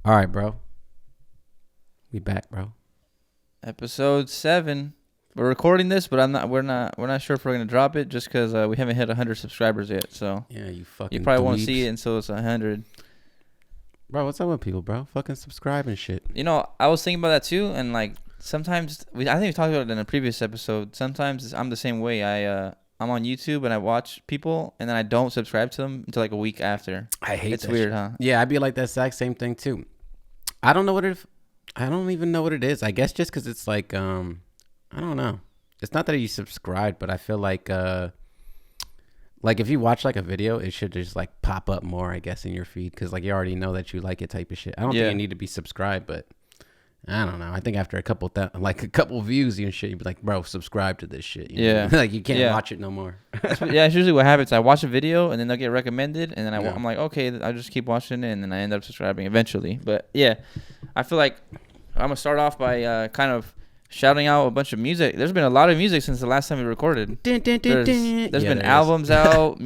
All right, bro. We back, bro. Episode 7. We're recording this, but we're not sure if we're gonna drop it just because we haven't hit 100 subscribers yet. So Yeah, you fucking. you probably won't dweebs. see it until it's 100. Bro, what's up with people, bro? Fucking subscribe and shit. You know, I was thinking about that too, and like sometimes I think we talked about it in a previous episode. Sometimes I'm the same way. I'm on YouTube and I watch people, and then I don't subscribe to them until like a week after. I hate It's that weird, shit. huh? Yeah, I'd be like that exact same thing too. I don't know what it. I don't even know what it is. I guess just because it's like I don't know. It's not that you subscribe, but I feel like if you watch like a video, it should just like pop up more, I guess, in your feed because like you already know that you like it type of shit. I don't think you need to be subscribed, but I don't know. I think after a couple views and shit, you'd be like, bro, subscribe to this shit. You know? Like you can't watch it no more. Yeah, it's usually what happens. I watch a video and then they'll get recommended, and then I'm like, okay, I'll just keep watching it, and then I end up subscribing eventually. But yeah, I feel like I'm gonna start off by kind of shouting out a bunch of music. There's been a lot of music since the last time we recorded. There's been albums out,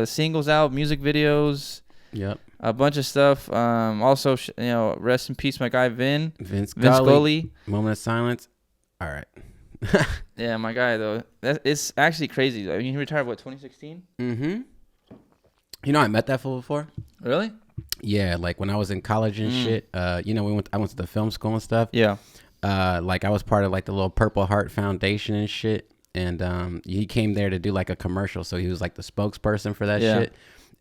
singles out, music videos. Yep. A bunch of stuff. Also, rest in peace, my guy Vince Scully. Moment of silence. All right. Yeah, my guy though. It's actually crazy. I mean, he retired 2016. Mm-hmm. You know, I met that fool before. Really? Yeah, like when I was in college and shit. I went to the film school and stuff. Yeah. Like I was part of like the little Purple Heart Foundation and shit. And he came there to do like a commercial, so he was like the spokesperson for that shit.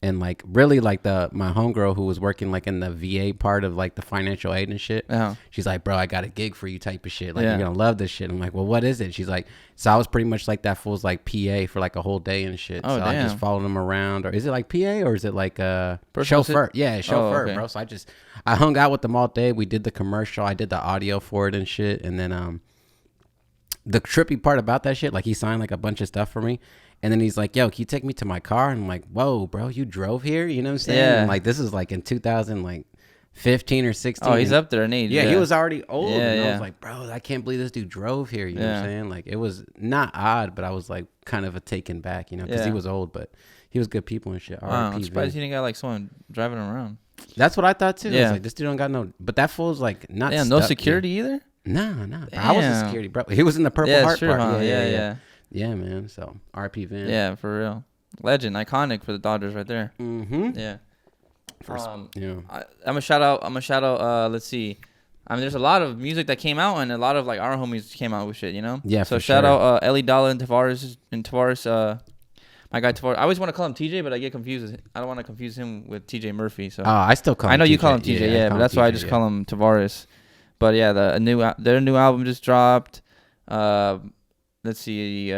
And like really like my homegirl who was working like in the VA part of like the financial aid and shit. She's like, bro, I got a gig for you type of shit. Like you're gonna love this shit. I'm like, well, what is it? She's like, so I was pretty much like that fool's like PA for like a whole day and shit. Oh, so damn. I just followed him around. Or is it like PA or is it like Personal chauffeur? Yeah, chauffeur, okay. bro. So I hung out with them all day. We did the commercial. I did the audio for it and shit. And then the trippy part about that shit, like he signed like a bunch of stuff for me. And then he's like, yo, can you take me to my car? And I'm like, whoa, bro, you drove here? You know what I'm saying? Yeah. And like, this is like in 2015 or 16. Oh, he's up there in age. Yeah, he was already old. Yeah, and I was like, bro, I can't believe this dude drove here. You know what I'm saying? Like, it was not odd, but I was like kind of a taken back, you know, because he was old, but he was good people and shit. I'm surprised he didn't got like someone driving him around. That's what I thought too. Yeah. I was like, this dude don't got no, but that fool's like not Yeah, no security either? No. I was the security, bro. He was in the Purple Heart part. Huh? Yeah. Yeah, man. So RP Vin. Yeah, for real. Legend, iconic for the Dodgers right there. Mm-hmm. Yeah. Yeah. I'm gonna shout out. Let's see. I mean, there's a lot of music that came out, and a lot of like our homies came out with shit. You know. Yeah. So for shout sure. out Ellie Dollar and Tavares. My guy Tavares. I always want to call him TJ, but I get confused. I don't want to confuse him with TJ Murphy. So. I still call him I know TJ. you call him TJ, yeah, but that's why I just call him Tavares. But yeah, their new album just dropped. Let's see.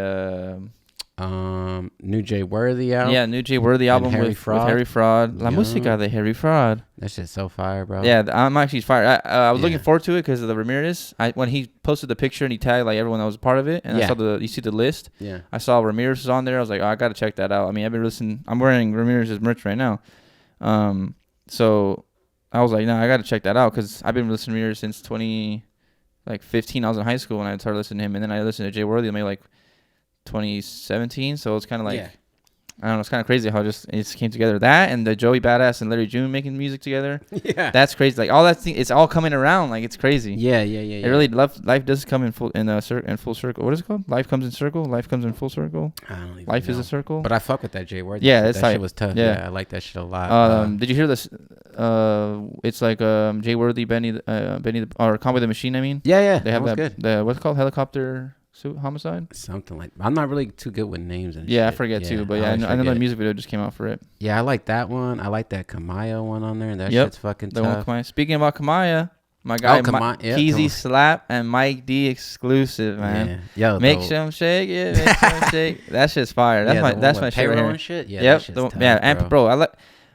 New Jay Worthy album. Yeah, new Jay Worthy album with Harry Fraud. La Música de Harry Fraud. That shit's so fire, bro. Yeah, I'm actually fired. I was looking forward to it because of the Ramirez. When he posted the picture and he tagged like everyone that was a part of it, and I saw you see the list. Yeah. I saw Ramirez was on there. I was like, oh, I gotta check that out. I mean, I've been listening. I'm wearing Ramirez's merch right now. So I was like, no, I gotta check that out because I've been listening to Ramirez since 2015. I was in high school when I started listening to him, and then I listened to Jay Worthy maybe like 2017. So it's kind of like I don't know, it's kind of crazy how it just came together. That and the Joey Badass and Larry June making music together. Yeah, that's crazy. Like all that thing, it's all coming around. Like it's crazy. Yeah. It really life does come in full circle. What is it called? Life comes in circle. Life comes in full circle. I don't even Life know. is a circle. But I fuck with that Jay Worthy. Yeah, that that shit was tough. Yeah, I like that shit a lot. Did you hear this? It's like Jay Worthy, Benny, or Conway the Machine. I mean. Yeah. They have that. Good. The what's it called, helicopter suit homicide. Something like. I'm not really too good with names and. Yeah, shit. I forget too. But yeah, I know the music video just came out for it. Yeah, I like that one. I like that Kamaiyah one on there. That shit's fucking the tough. One Kamaiyah. Speaking about Kamaiyah, my guy KeyZ Slap and Mike D exclusive, man. Yeah. Yo, make some shake it. Make some shake. That shit's fire. That's my shit right here. And shit. Yeah. Yep. That shit's tough, and bro,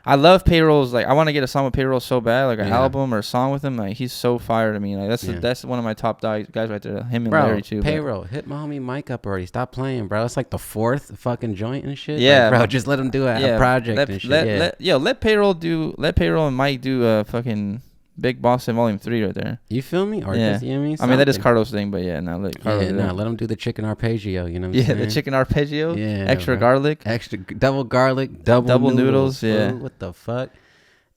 I love Payroll's. Like, I want to get a song with Payroll so bad, like an album or a song with him. Like, he's so fire to me. Like, that's one of my top guys right there. Him and Larry too. Payroll, hit my homie Mike up already. Stop playing, bro. It's like the 4th fucking joint and shit. Yeah, like, bro. Just let him do a project and shit. Let Payroll and Mike do a fucking Big Boss in Volume 3 right there. You feel me? Or yeah. just, you know what I mean? I mean, that is Carlos' thing, but yeah, no, let Carlos let him do the chicken arpeggio, you know what I'm saying? Yeah, the chicken arpeggio. Yeah. Extra garlic. Extra double garlic, double noodles. Yeah. Ooh, what the fuck?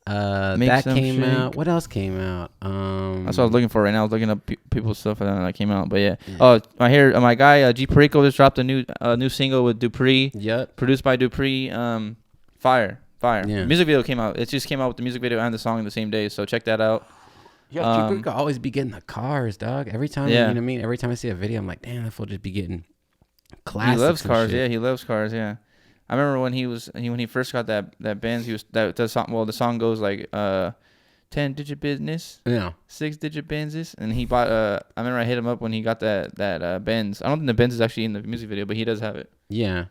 Make that some came shake. out. What else came out? That's what I was looking for right now. I was looking up people's stuff and then that came out. But yeah. Yeah. Oh, I hear my guy G Perico just dropped a new single with Dupri. Yep. Produced by Dupri. Fire. Yeah. The music video came out. It just came out with the music video and the song the same day. So check that out. Yo, G Perico always be getting the cars, dog. Every time, you know what I mean? Every time I see a video, I'm like, damn, that fool just be getting classics. He loves cars. Shit. Yeah, he loves cars. Yeah. I remember when he first got that Benz, the song goes like 10-digit business, 6-digit Benzes, and he bought I remember I hit him up when he got that Benz. I don't think the Benz is actually in the music video, but he does have it. Yeah.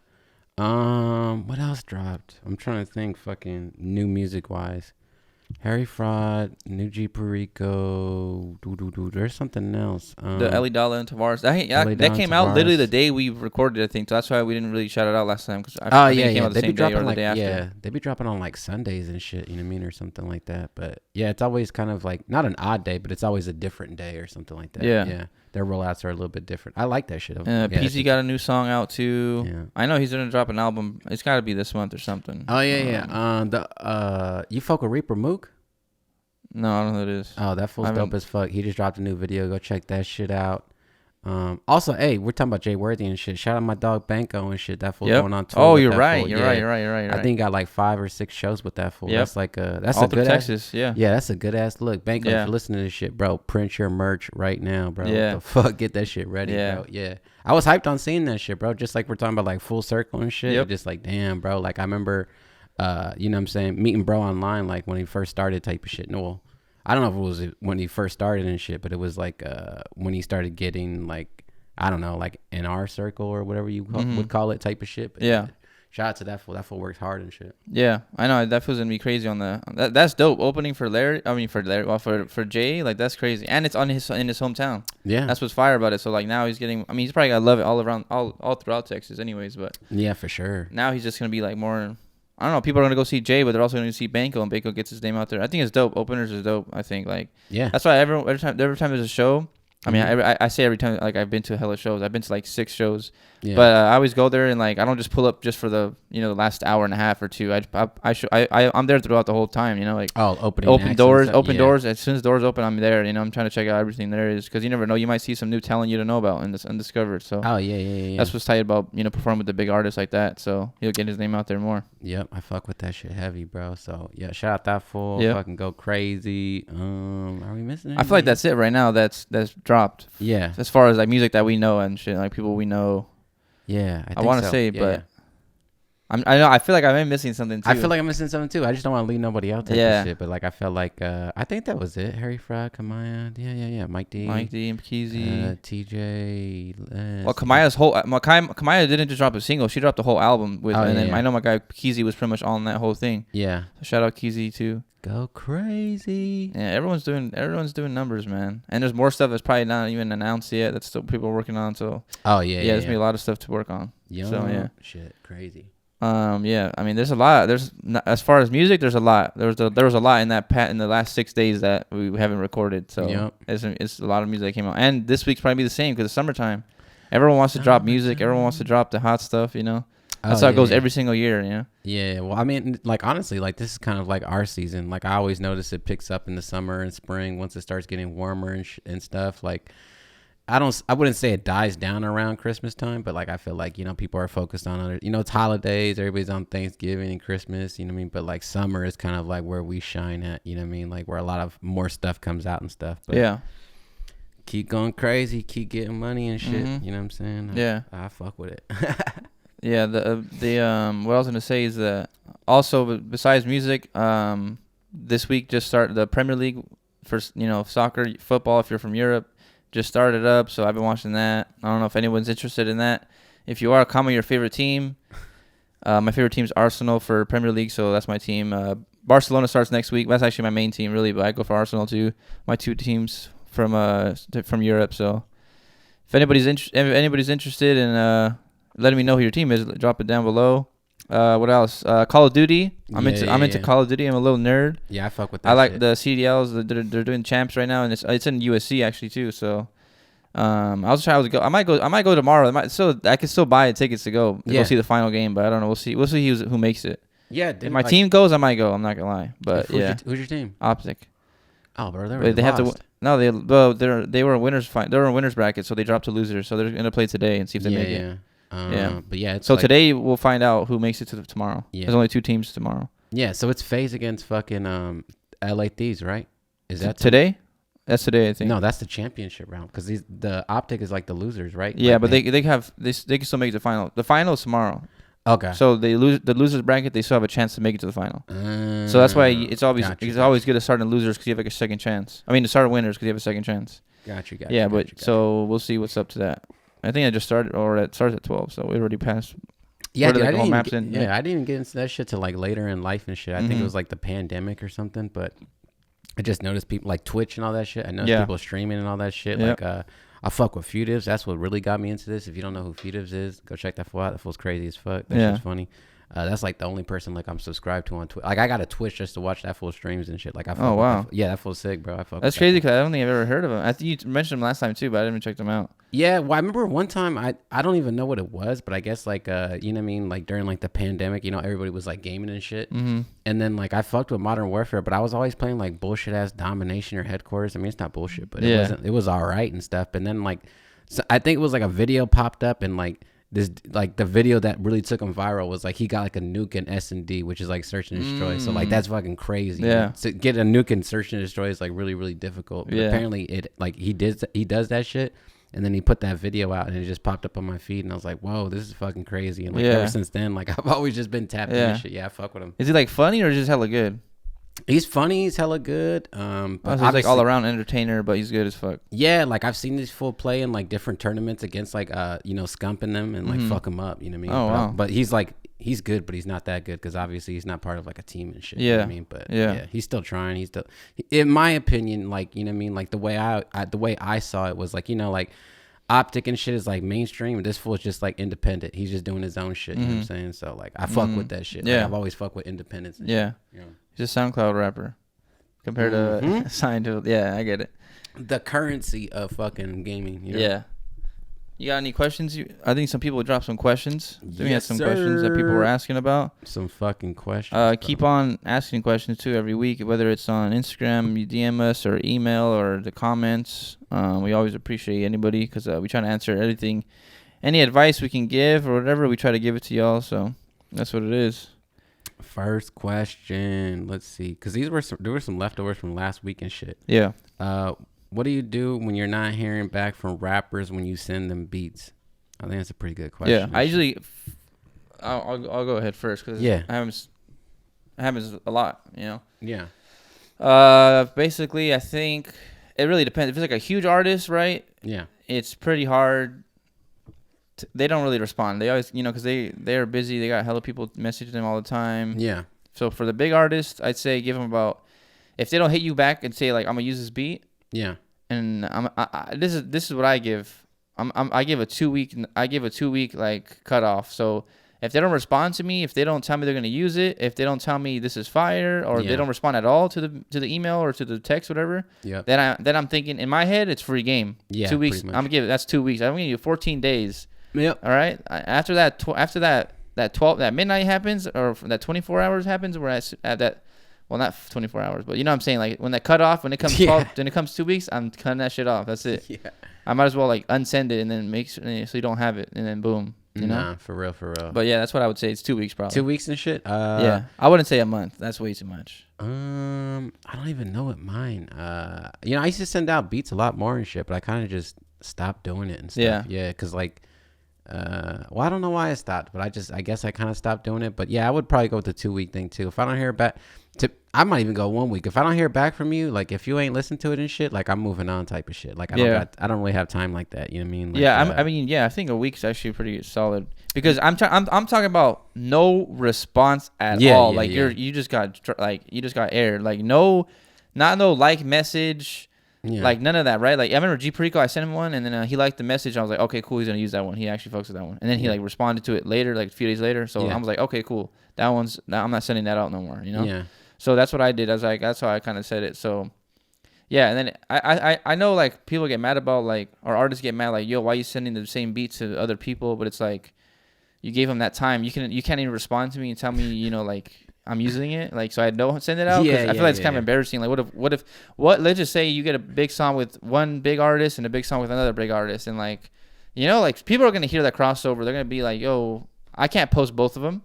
What else dropped? I'm trying to think. Fucking new music wise. Harry Fraud, new G Perico. There's something else. The Ellie Dollar and Tavares. That came out literally the day we recorded, I think. So that's why we didn't really shout it out last time. Cause I think it came out the same day or the day after. Yeah, they be dropping on like Sundays and shit, you know what I mean? Or something like that. But yeah, it's always kind of like, not an odd day, but it's always a different day or something like that. Yeah. Their rollouts are a little bit different. I like that shit. KeyZ got a new song out too. Yeah. I know he's gonna drop an album. It's got to be this month or something. Oh yeah. You fuck with Reaper Mook? No, I don't know who it is. Oh, that fool's dope as fuck. He just dropped a new video. Go check that shit out. Also, hey, we're talking about Jay Worthy and shit. Shout out my dog Banco and shit. That fool going on tour. Oh, you're right. You're right. I think he got like 5 or 6 shows with that fool. Yep. That's like that's all a through good Texas. Yeah, that's a good ass look. Banco, if you're listening to this shit, bro, print your merch right now, bro. Yeah. What the fuck, get that shit ready, bro. Yeah, I was hyped on seeing that shit, bro. Just like we're talking about like Full Circle and shit. Yep. Just like damn, bro. Like I remember, you know what I'm saying, meeting bro online like when he first started type of shit. No. I don't know if it was when he first started and shit, but it was like when he started getting like, I don't know, like in our circle or whatever you would call it type of shit. But yeah. Shout out to that fool. That fool worked hard and shit. Yeah, I know. That fool's gonna be crazy on the. That's dope. Opening for Larry. I mean for Larry. Well, for Jay, like that's crazy, and it's in his hometown. Yeah, that's what's fire about it. So like now he's getting. I mean he's probably gonna love it all around, all throughout Texas, anyways. But yeah, for sure. Now he's just gonna be like more. I don't know. People are gonna go see Jay, but they're also gonna see Banco, and Banco gets his name out there. I think it's dope. Openers is dope. I think like. Yeah. That's why every time there's a show. I mean, I say every time, like, I've been to hella shows. I've been to, like, 6 shows. Yeah. But I always go there, and, like, I don't just pull up just for the, the last hour and a half or two. I'm there throughout the whole time, like. Oh, open doors. As soon as doors open, I'm there. I'm trying to check out everything there is. Because you never know. You might see some new talent you don't know about in this undiscovered. So. Oh, yeah. That's what's tight about, performing with the big artists like that. So he'll get his name out there more. Yep. I fuck with that shit heavy, bro. So, yeah, shout out that fool. Yep. Fucking go crazy. Are we missing anything? I feel like that's it right now. That's dropped. Yeah. As far as like music that we know and shit, like people we know. Yeah, I want to say, but I know I feel like I'm missing something too. I feel like I'm missing something too. I just don't want to leave nobody out there. Shit, but like I felt like I think that was it. Harry Fraud, Kamaiyah, yeah, Mike D and KeyZ, TJ. Well, Kamaiyah didn't just drop a single; she dropped the whole album with. Then I know my guy KeyZ was pretty much on that whole thing. Yeah. So shout out KeyZ too. Go crazy. Yeah, everyone's doing numbers, man. And there's more stuff that's probably not even announced yet. That's still people are working on. So. Yeah. There's gonna be a lot of stuff to work on. So yeah. Shit, crazy. Yeah. I mean, there's a lot. As far as music, there's a lot. There was a lot in the last 6 days that we haven't recorded. So it's a lot of music that came out. And this week's probably be the same because it's summertime. Everyone wants to drop music. Everyone wants to drop the hot stuff. That's how it goes every single year, Yeah, well, I mean, like, honestly, like, this is kind of like our season. Like, I always notice it picks up in the summer and spring once it starts getting warmer and stuff. Like, I wouldn't say it dies down around Christmas time, but, like, I feel like, people are focused on other, it's holidays. Everybody's on Thanksgiving and Christmas, you know what I mean? But, like, summer is kind of like where we shine at, you know what I mean? Like, where a lot of more stuff comes out and stuff. But yeah. Keep going crazy, keep getting money and shit, you know what I'm saying? I fuck with it. Yeah, what I was gonna say is that also besides music, this week just started the Premier League for soccer, football. If you're from Europe, just started up. So I've been watching that. I don't know if anyone's interested in that. If you are, comment your favorite team. My favorite team is Arsenal for Premier League, so that's my team. Barcelona starts next week. That's actually my main team, really, but I go for Arsenal too. My 2 teams from Europe. So if anybody's interested in letting me know who your team is, drop it down below. What else? Call of Duty. I'm into Call of Duty. I'm a little nerd. Yeah, I fuck with that. I like the CDLs. They're doing champs right now, and it's in USC actually too. So, I'll try to go. I might go tomorrow. I can still buy tickets to go see the final game, but I don't know. We'll see who makes it. Yeah, If my team goes, I might go. I'm not gonna lie, but who's your team? Optic. Oh, bro, They have to. No, they were winners fight. They were in winners bracket, so they dropped to losers. So they're gonna play today and see if they make it. Yeah, but yeah. It's so today we'll find out who makes it to tomorrow. Yeah. There's only 2 teams tomorrow. Yeah, so it's FaZe against fucking LA Thieves, right? Is that today? That's today, I think. No, that's the championship round because the Optic is like the losers, right? Yeah, like but they can still make it to the final. The final is tomorrow. Okay. So they lose the losers bracket. They still have a chance to make it to the final. So that's why it's always good to start in losers because you have like a second chance. I mean, to start in winners because you have a second chance. Gotcha. Yeah, so we'll see what's up to that. I think I just started, or it starts at 12, so we already passed. Yeah, dude, I didn't even get into that shit till like later in life and shit. I think it was like the pandemic or something, but I just noticed people like Twitch and all that shit. I noticed people streaming and all that shit. Yep. Like, I fuck with Futives. That's what really got me into this. If you don't know who Futives is, go check that fool out. That fool's crazy as fuck. That shit's funny. That's like the only person like I'm subscribed to on Twitch. Like I got a Twitch just to watch that fool streams and shit. Like I fuck with wow. that fool's sick, bro. I fuck. That's crazy because I don't think I've ever heard of him. I think you mentioned him last time too, but I didn't even check them out. Yeah, well, I remember one time I don't even know what it was, but I guess like you know what I mean, like during like the pandemic, you know, everybody was like gaming and shit. And then like I fucked with Modern Warfare, but I was always playing like bullshit ass Domination or Headquarters. I mean, it's not bullshit, but it was all right and stuff. And then like, so I think it was like a video popped up and like this like the video that really took him viral was like he got like a nuke in S&D, which is like search and destroy. So like that's fucking crazy. Yeah. To get a nuke in search and destroy is like really really difficult. But apparently it like he does that shit. And then he put that video out and it just popped up on my feed and I was like, whoa, this is fucking crazy. And like ever since then, like I've always just been tapped into shit. Yeah, I fuck with him. Is he like funny or just hella good? He's funny. He's hella good. But so he's like all around entertainer, but he's good as fuck. Yeah, like I've seen this fool play in like different tournaments against like you know, scumping them and like fuck them up. You know what I mean? Oh wow. But he's like he's good, but he's not that good because obviously he's not part of like a team and shit. Yeah. You know what I mean? But yeah, he's still trying. He's still, in my opinion, like you know what I mean. Like the way I saw it was like you know like. Optic and shit is like mainstream. This fool is just like independent. He's just doing his own shit. You know what I'm saying? So like I fuck with that shit. Yeah. Like, I've always fucked with independence. And shit, you know? He's a SoundCloud rapper compared to signed to. Yeah, I get it. The currency of fucking gaming. You know? Yeah. You got any questions? I think some people dropped some questions. We had some sir. questions that people were asking about. Some fucking questions. Keep on asking questions too every week, whether it's on Instagram, you DM us, or email, or the comments. We always appreciate anybody because we try to answer everything. Any advice we can give or whatever, we try to give it to y'all. So that's what it is. First question. Let's see, because there were some leftovers from last week and shit. Yeah. What do you do when you're not hearing back from rappers when you send them beats? I think that's a pretty good question. Yeah, I usually, I'll go ahead first because it happens a lot, you know. Yeah. Basically, I think it really depends. If it's like a huge artist, right? Yeah. It's pretty hard. They don't really respond. They always, you know, because they are busy. They got hella people messaging them all the time. Yeah. So for the big artists, I'd say give them about, if they don't hit you back and say like I'm gonna use this beat. Yeah. And this is what I give. I give a 2 week. I give a 2 week like cutoff. So if they don't respond to me, if they don't tell me they're gonna use it, if they don't tell me this is fire, or they don't respond at all to the email or to the text, whatever. Yeah. Then I'm thinking in my head it's free game. Yeah. 2 weeks. I'm gonna give it. That's 2 weeks. I'm gonna give you 14 days. Yep. All right. After that midnight happens or that 24 hours happens, we're at that. Well, not 24 hours, but you know what I'm saying? Like, when that cut off, when it comes 2 weeks, I'm cutting that shit off. That's it. Yeah. I might as well, like, unsend it and then make sure so you don't have it. And then, boom. You know? Nah, for real. But, yeah, that's what I would say. It's 2 weeks, probably. 2 weeks and shit? Yeah. I wouldn't say a month. That's way too much. I don't even know what mine. You know, I used to send out beats a lot more and shit, but I kind of just stopped doing it and stuff. Yeah. Yeah, because, like, well, I don't know why I stopped, but I guess I kind of stopped doing it. But, yeah, I would probably go with the 2 week thing, too. If I don't hear back... I might even go 1 week. If I don't hear back from you, like if you ain't listened to it and shit, like I'm moving on type of shit. Like I don't really have time like that. You know what I mean? Like, I think a week's actually pretty solid because I'm talking about no response at all. Like you just got aired. Like no like message. Yeah. Like none of that, right? Like I remember G Perico, I sent him one, and then he liked the message. I was like, okay, cool, he's gonna use that one. He actually fucks with that one, and then he like responded to it later, like a few days later. So I was like, okay, cool, I'm not sending that out no more, you know? Yeah. So that's what I did. I was like, that's how I kind of said it. So yeah, and then I know like people get mad about like, or artists get mad like, yo, why you sending the same beat to other people? But it's like, you gave him that time. You can't even respond to me and tell me, you know, like I'm using it. Like, so I don't send it out. I feel like it's kind of embarrassing. Like, let's just say you get a big song with one big artist and a big song with another big artist. And like, you know, like people are going to hear that crossover. They're going to be like, yo, I can't post both of them.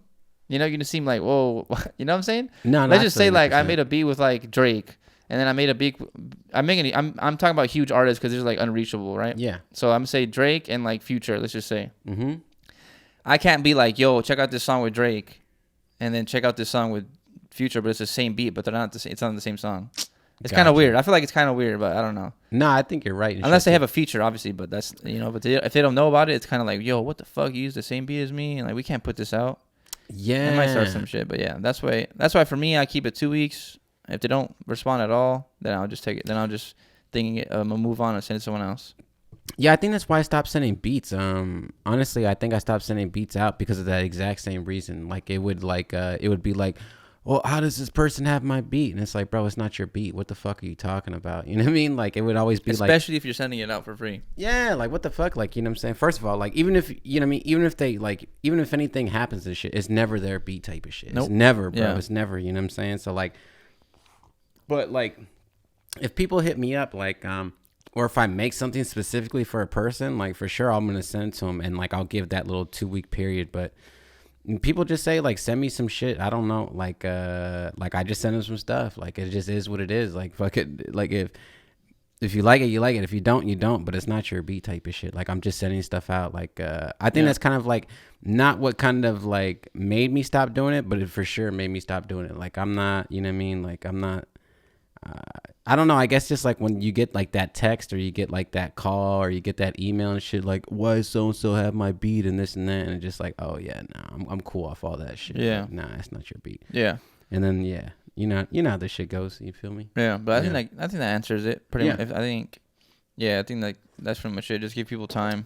You know, you're going to seem like, whoa, you know what I'm saying? No, let's just say like I made a beat with like Drake. And then I made a beat. I'm talking about huge artists because they're like unreachable, right? Yeah. So I'm going to say Drake and like Future, let's just say. Mm-hmm. I can't be like, yo, check out this song with Drake, and then check out this song with Future, but it's the same beat, but they're not the same. It's not the same song. It's kind of weird. I feel like it's kind of weird, but I don't know. No, I think you're right. Unless they have a feature, obviously, but that's, you know, but if they don't know about it, it's kind of like, yo, what the fuck? You use the same beat as me, and like we can't put this out. Yeah. It might start some shit, but yeah, that's why for me, I keep it 2 weeks. If they don't respond at all, then I'll just take it. Then I'll just I'll move on and send it to someone else. Yeah, I think that's why I stopped sending beats. Honestly, I think I stopped sending beats out because of that exact same reason. Like it would be like, well, how does this person have my beat? And it's like, bro, it's not your beat. What the fuck are you talking about? You know what I mean? Like it would always be especially if you're sending it out for free. Yeah, like what the fuck? Like, you know what I'm saying? First of all, like even if, you know what I mean, even if anything happens and shit, it's never their beat type of shit. Nope. It's never, bro. Yeah. It's never, you know what I'm saying? So like, but like if people hit me up like or if I make something specifically for a person, like for sure I'm gonna send it to them, and like I'll give that little 2 week period. But people just say like, send me some shit. I don't know, like I just send them some stuff. Like it just is what it is. Like fuck it. Like if you like it, you like it. If you don't, you don't. But it's not your beat type of shit. Like I'm just sending stuff out. Like I think that's kind of like not what kind of like made me stop doing it, but it for sure made me stop doing it. Like I'm not, you know what I mean? Like I'm not. I don't know. I guess just like when you get like that text or you get like that call or you get that email and shit, like why so and so have my beat and this and that, and it's just like, oh yeah, no, I'm cool off all that shit. Yeah, like, nah, it's not your beat. Yeah, and then you know how this shit goes. You feel me? Yeah, but I think that answers it pretty much. I think like that's pretty much it. Just give people time.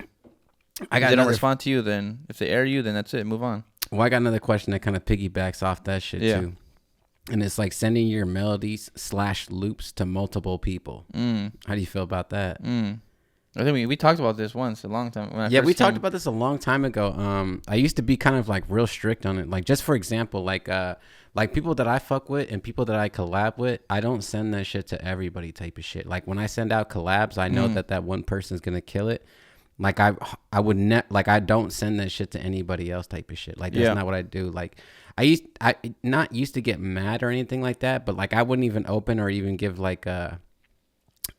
If they don't respond to you, then if they air you, then that's it. Move on. Well, I got another question that kind of piggybacks off that shit too. And it's like sending your melodies / loops to multiple people. How do you feel about that? I think we talked about this once a long time. We talked about this a long time ago. I used to be kind of like real strict on it. Like just for example, like people that I fuck with and people that I collab with, I don't send that shit to everybody type of shit. Like when I send out collabs, I know that one person's gonna kill it. Like I don't send that shit to anybody else type of shit. Like that's not what I do. Like I not used to get mad or anything like that, but like I wouldn't even open or even give like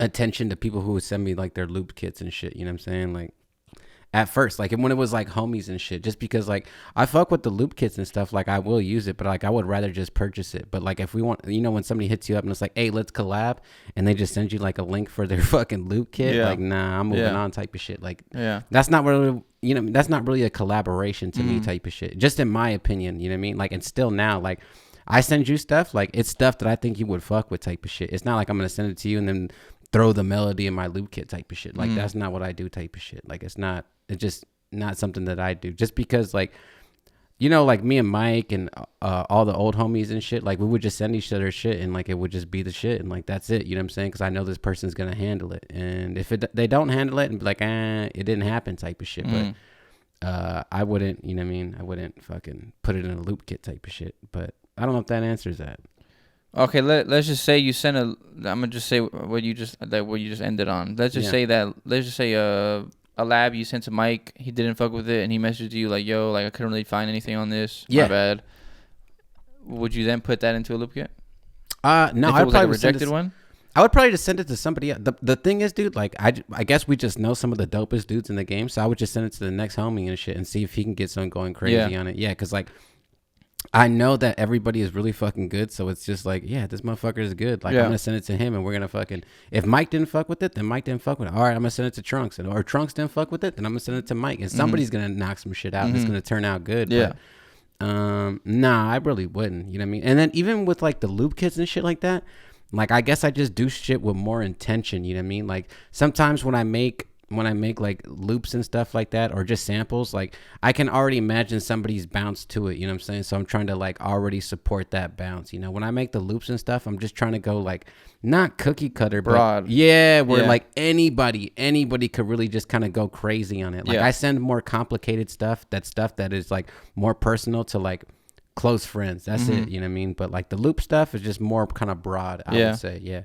attention to people who would send me like their loop kits and shit. You know what I'm saying? Like at first, like when it was like homies and shit, just because like I fuck with the loop kits and stuff, like I will use it, but like I would rather just purchase it. But like if we want, you know, when somebody hits you up and it's like, hey, let's collab, and they just send you like a link for their fucking loop kit, like nah, I'm moving on type of shit. Like that's not really, you know, that's not really a collaboration to me type of shit, just in my opinion. You know what I mean? Like, and still now, like I send you stuff, like it's stuff that I think you would fuck with type of shit. It's not like I'm gonna send it to you and then throw the melody in my loop kit type of shit. Like that's not what I do type of shit. Like it's just not something that I do. Just because like, you know, like me and Mike and all the old homies and shit, like we would just send each other shit and like it would just be the shit and like that's it. You know what I'm saying? Because I know this person's gonna handle it, and if they don't handle it and be like, it didn't happen type of shit. But I wouldn't, you know what I mean? I wouldn't fucking put it in a loop kit type of shit. But I don't know if that answers that. Okay, let's just say you sent I'm gonna just say what you just ended on. Let's just say a lab you sent to Mike, he didn't fuck with it, and he messaged you like, yo, like I couldn't really find anything on this. My bad. Would you then put that into a loop kit? No, I'd probably like a rejected one. I would probably just send it to somebody else. The thing is, dude, like I guess we just know some of the dopest dudes in the game, so I would just send it to the next homie and shit and see if he can get something going crazy on it. Yeah, because like I know that everybody is really fucking good, so it's just like, yeah, this motherfucker is good. Like I'm gonna send it to him, and we're gonna fucking. If Mike didn't fuck with it, then Mike didn't fuck with it. All right, I'm gonna send it to Trunx, or Trunx didn't fuck with it, then I'm gonna send it to Mike, and somebody's gonna knock some shit out. And it's gonna turn out good. Yeah. But, nah, I really wouldn't. You know what I mean? And then even with like the loop kits and shit like that, like I guess I just do shit with more intention. You know what I mean? Like sometimes when I make when I make like loops and stuff like that, or just samples, like I can already imagine somebody's bounce to it. You know what I'm saying? So I'm trying to like already support that bounce. You know, when I make the loops and stuff, I'm just trying to go like not cookie cutter, broad. but yeah, where like anybody could really just kind of go crazy on it. Like I send more complicated stuff that is like more personal to like close friends. That's it. You know what I mean? But like the loop stuff is just more kind of broad, I would say. Yeah.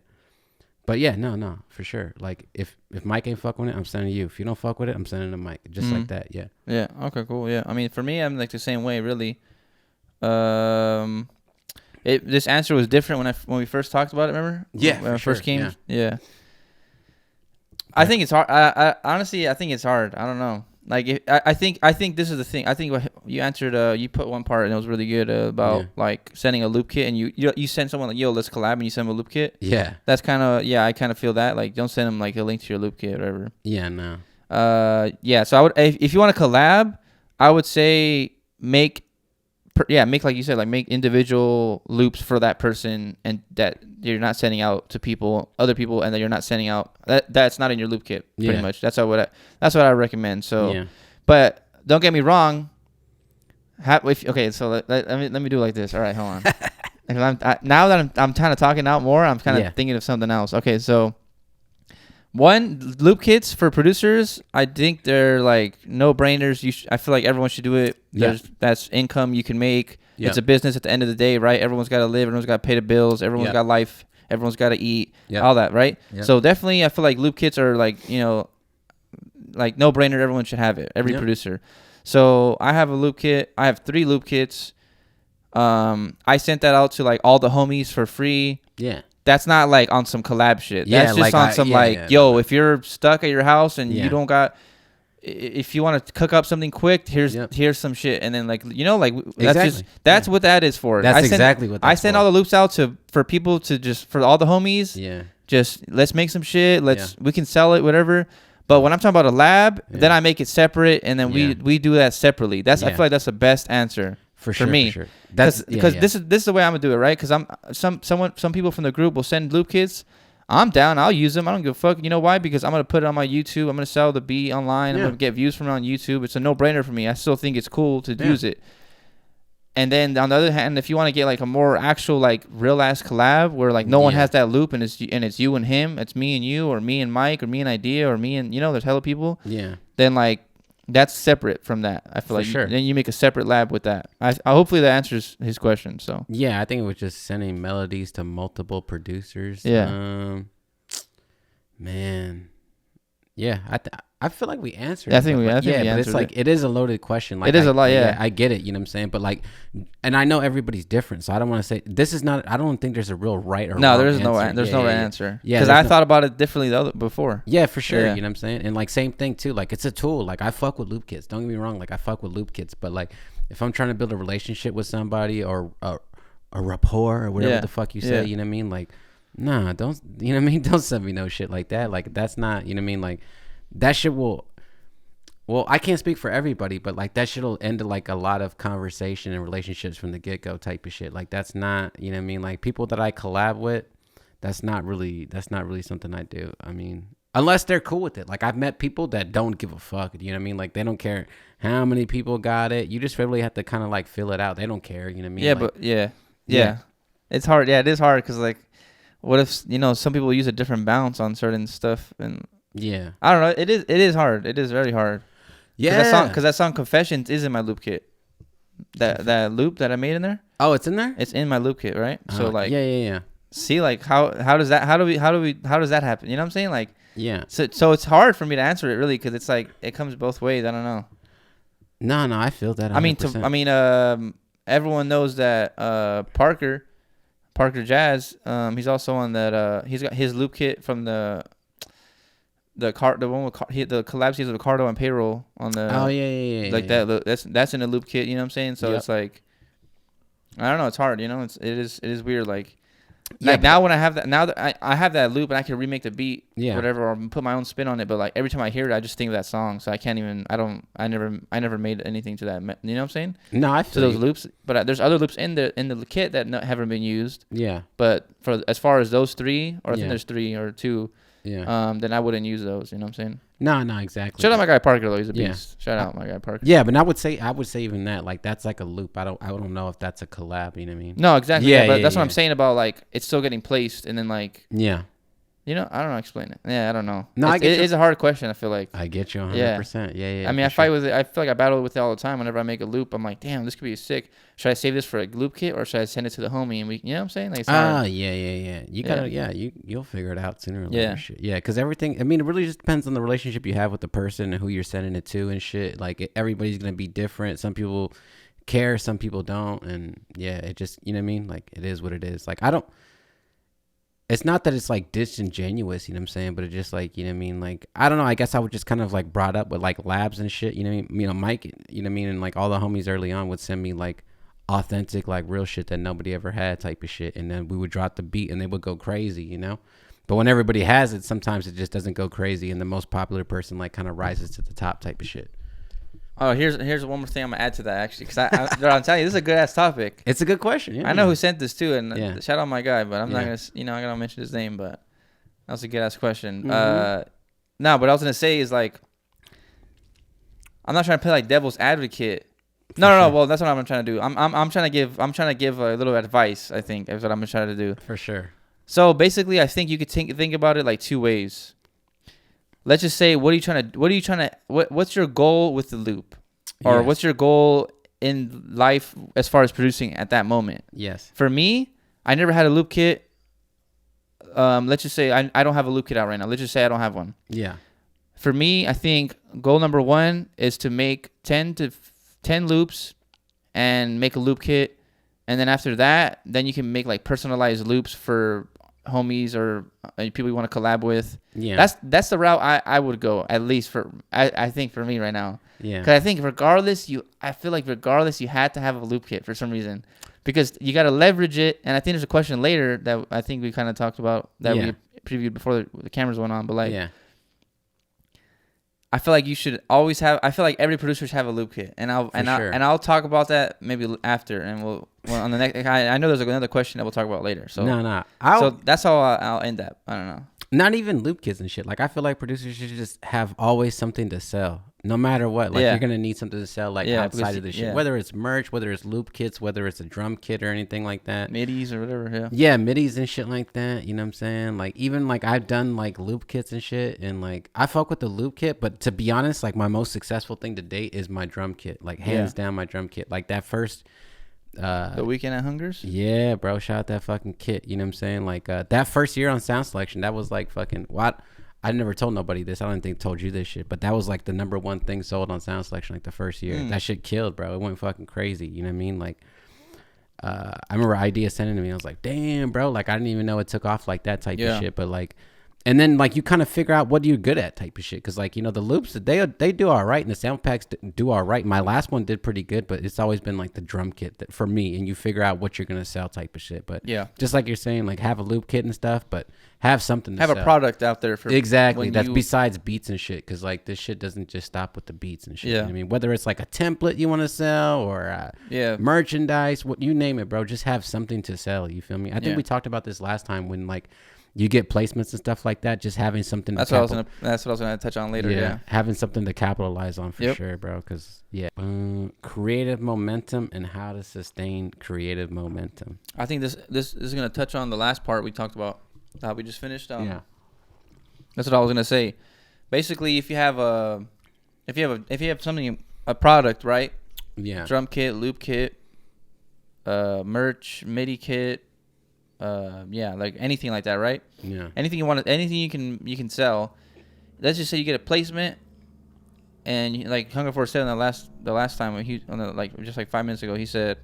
But yeah, no, for sure. Like if Mike ain't fuck with it, I'm sending you. If you don't fuck with it, I'm sending to Mike. Just like that. Yeah. Yeah. Okay. Cool. Yeah. I mean, for me, I'm like the same way. Really. This answer was different when we first talked about it. Remember? Yeah. When I first came. Yeah. I think it's hard. I honestly, I think it's hard. I don't know. Like I think this is the thing. I think what you answered. You put one part and it was really good about like sending a loop kit, and you send someone like, yo, let's collab, and you send them a loop kit. Yeah. That's kind of I kind of feel that. Like, don't send them like a link to your loop kit or whatever. Yeah. No. Yeah. So I would, if you want to collab, I would say make like you said, like make individual loops for that person, and that you're not sending out to other people, and that you're not sending out that's not in your loop kit. Pretty much. That's what I recommend. So, but don't get me wrong. So let me do it like this. All right, hold on. Now that I'm kind of talking out more, I'm kind of thinking of something else. Okay, so one, loop kits for producers, I think they're like no brainers. I feel like everyone should do it. That's income you can make. It's a business at the end of the day, right? Everyone's got to live. Everyone's got to pay the bills. Everyone's got life. Everyone's got to eat. All that, right? So definitely, I feel like loop kits are like, like no brainer. Everyone should have it. Every producer. So I have a loop kit. I have 3 loop kits. I sent that out to like all the homies for free. Yeah. That's not like on some collab shit. That's just on some if you're stuck at your house and you don't got, if you want to cook up something quick, here's some shit, and then that's what that is for. That's exactly what I send all the loops out for people to just for all the homies. Yeah. Just let's make some shit. We can sell it, whatever. But when I'm talking about a lab, then I make it separate, and then we do that separately. I feel like that's the best answer. For me. For sure. That's because this is the way I'm gonna do it, right? Because some people from the group will send loop kits. I'm down. I'll use them. I don't give a fuck. You know why? Because I'm gonna put it on my YouTube. I'm gonna sell the beat online. I'm gonna get views from it on YouTube. It's a no-brainer for me. I still think it's cool to use it. And then on the other hand, if you want to get like a more actual like real ass collab where like no one has that loop and it's you and him, it's me and you, or me and Mike, or me and Idea, or me and there's hella people. Yeah. Then like that's separate from that. I feel like then you make a separate lab with that. I hopefully that answers his question. So yeah, I think it was just sending melodies to multiple producers. Yeah. Man. Yeah, I feel like we answered. I think we answered. Yeah, but it's like it is a loaded question. Like it is a lot. Yeah, I get it. You know what I'm saying? But like, and I know everybody's different, so I don't want to say this is not. I don't think there's a real right or wrong there's answer. There's no right answer. Yeah, because I thought about it differently before. Yeah, for sure. Yeah. You know what I'm saying? And like same thing too. Like it's a tool. Like I fuck with loop kits. Don't get me wrong. Like I fuck with loop kits, but like if I'm trying to build a relationship with somebody or a rapport or whatever the fuck you say, you know what I mean? Like, nah, don't. You know what I mean? Don't send me no shit like that. Like that's not. You know what I mean? Like. That shit will, well, I can't speak for everybody, but like that shit will end like a lot of conversation and relationships from the get go type of shit. Like that's not, you know what I mean? Like people that I collab with, that's not really something I do. I mean, unless they're cool with it. Like I've met people that don't give a fuck. You know what I mean? Like they don't care how many people got it. You just really have to kind of like fill it out. They don't care. You know what I mean? Yeah, like, but yeah. It's hard. Yeah, it is hard because like, what if some people use a different bounce on certain stuff and. Yeah, I don't know. It is hard. It is very hard. Yeah, because that song "Confessions" is in my loop kit. That loop that I made in there. Oh, it's in there. It's in my loop kit, right? So like, yeah. See, like how does that happen? You know what I'm saying? Like, yeah. So it's hard for me to answer it really because it's like it comes both ways. I don't know. No, I feel that. 100%. Everyone knows that Parker Jazz. He's also on that. He's got his loop kit from the one with the collabs he has with Cardo and Payroll on the that's in a loop kit, you know what I'm saying? So it's like I don't know, it's hard, it is weird like now when I have that, now that I have that loop and I can remake the beat whatever or put my own spin on it, but like every time I hear it I just think of that song, so I never made anything to that, you know what I'm saying? No, I feel those loops, but there's other loops in the kit that haven't been used. Yeah, but for as far as those 3, or I think there's 3 or 2. Yeah. Then I wouldn't use those. You know what I'm saying? No, exactly. Shout out my guy Parker though. He's a Yeah. beast. Shout out my guy Parker. Yeah, but I would say even that, like, that's like a loop. I don't know if that's a collab. You know what I mean? No, exactly. Yeah, Yeah, but yeah, that's what yeah. I'm saying about like it's still getting placed, and then like Yeah. you know, I don't know, explain it. Yeah, I don't know. No, I get you. It's a hard question. I feel like. I get you 100%. Yeah. I mean, I for fight sure. with it. I feel like I battle with it all the time. Whenever I make a loop, I'm like, damn, this could be sick. Should I save this for a loop kit, or should I send it to the homie and we? You know what I'm saying? Like, it's hard. Yeah. You gotta, you'll figure it out sooner or later. Shit. Yeah, because everything. I mean, it really just depends on the relationship you have with the person and who you're sending it to and shit. Like, everybody's gonna be different. Some people care, some people don't, and yeah, it just, you know what I mean. Like, it is what it is. Like, I don't. It's not that it's like disingenuous, you know what I'm saying, but it's just like, you know what I mean, like, I don't know, I guess I would just kind of like brought up with like labs and shit, you know what I mean, Mike, you know what I mean, and like all the homies early on would send me like authentic, like real shit that nobody ever had type of shit, and then we would drop the beat and they would go crazy, you know, but when everybody has it, sometimes it just doesn't go crazy, and the most popular person like kind of rises to the top type of shit. Oh, here's one more thing I'm gonna add to that actually, because I'm telling you, this is a good ass topic. It's a good question. Yeah, I know who sent this too, and Yeah. shout out my guy, but I'm not Yeah. gonna, I gotta mention his name, but that was a good ass question. Mhm. No, what I was gonna say is like, I'm not trying to play like devil's advocate. No. Well, that's what I'm trying to do. I'm trying to give a little advice. I think is what I'm trying to do. For sure. So basically, I think you could think about it like two ways. Let's just say, what's your goal with the loop, or Yes. what's your goal in life as far as producing at that moment? Yes. For me, I never had a loop kit. Let's just say I don't have a loop kit out right now. Let's just say I don't have one. Yeah. For me, I think goal number one is to make 10 loops and make a loop kit. And then after that, then you can make like personalized loops for homies or people you want to collab with. Yeah. That's the route I would go, at least I think for me right now. Yeah. Because I think I feel like regardless, you had to have a loop kit for some reason, because you got to leverage it. And I think there's a question later that I think we kind of talked about that we previewed before the cameras went on. But like, yeah. I feel like you should always have. I feel like every producer should have a loop kit, and I'll talk about that maybe after, and we'll on the next. I know there's another question that we'll talk about later. So No. So that's how I'll end that. I don't know. Not even loop kits and shit. Like, I feel like producers should just have always something to sell, no matter what. Like, you're gonna need something to sell, like outside of this shit. Whether it's merch, whether it's loop kits, whether it's a drum kit or anything like that. Midis or whatever. Yeah. Yeah, midis and shit like that. You know what I'm saying? Like, even like I've done like loop kits and shit, and like I fuck with the loop kit. But to be honest, like my most successful thing to date is my drum kit. Like, hands down, my drum kit. Like that first. The Weekend at Hungers? Yeah, bro. Shout out that fucking kit. You know what I'm saying? Like, that first year on Sound Selection, that was like fucking what? I never told nobody this. I don't think I told you this shit, but that was like the number one thing sold on Sound Selection like the first year. That shit killed, bro. It went fucking crazy. You know what I mean? Like, I remember Idea sending it to me. I was like, damn, bro. Like, I didn't even know it took off like that type of shit. But like, and then like you kind of figure out what you're good at type of shit. Because like, you know, the loops, they do all right, and the sound packs do all right. My last one did pretty good, but it's always been like the drum kit that, for me, and you figure out what you're going to sell type of shit. But just like you're saying, like have a loop kit and stuff, but have something to have sell. a product out there for exactly that's besides beats and shit, because like this shit doesn't just stop with the beats and shit. You know what I mean, whether it's like a template you want to sell or merchandise, what you name it, bro, just have something to sell. You feel me? I think we talked about this last time when like you get placements and stuff like that, just having something that's what I was gonna touch on later. Having something to capitalize on for sure, bro. Because creative momentum and how to sustain creative momentum. I think this is gonna touch on the last part we talked about that we just finished. That's what I was gonna say. Basically, if you have something, a product, right? Yeah. Drum kit, loop kit, merch, MIDI kit. Like anything like that, right? Yeah. Anything you want, anything you can sell. Let's just say you get a placement, and like HungerForce said on the last time when he just like 5 minutes ago, he said,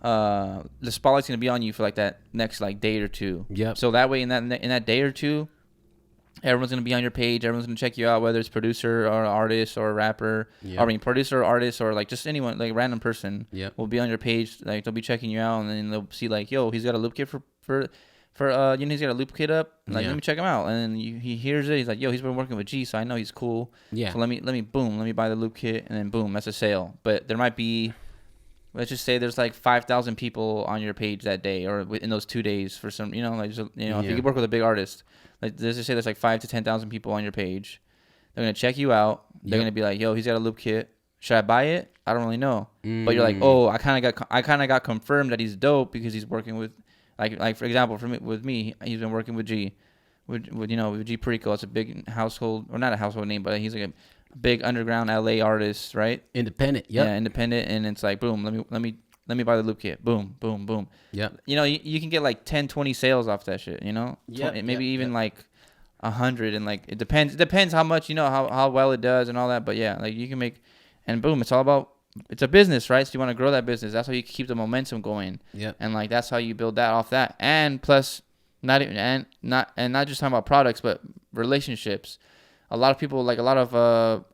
the spotlight's gonna be on you for like that next like day or two. Yep. So that way in that day or two, everyone's gonna be on your page. Everyone's gonna check you out, whether it's producer or artist or rapper. Yep. I mean, producer or artist or like just anyone, like random person. Will be on your page. Like they'll be checking you out, and then they'll see like, yo, he's got a loop kit for he's got a loop kit up. Like let me check him out. And then he hears it. He's like, yo, he's been working with G, so I know he's cool. Yeah. So let me buy the loop kit, and then boom, that's a sale. But there might be, let's just say there's like 5,000 people on your page that day or in those 2 days for some, if you could work with a big artist. Like, let's just say there's like 5,000 to 10,000 people on your page. They're gonna check you out. They're gonna be like, yo, he's got a loop kit. Should I buy it? I don't really know. But you're like, oh, I kind of got confirmed that he's dope because he's working with, like for example, with me, he's been working with G, with G Perico. It's a big household, or not a household name, but he's like a big underground LA artist, right? Independent. Yep. Yeah, independent, and it's like, boom, let me buy the loop kit. Boom, boom, boom. Yeah. You can get like 10, 20 sales off that shit. Yeah. Maybe even like 100, and like it depends how much how well it does and all that. But yeah, like you can make, and boom, it's all about. It's a business, right? So you want to grow that business. That's how you keep the momentum going. Yeah. And like that's how you build that off that. And plus, not just talking about products, but relationships. A lot of people, like a lot of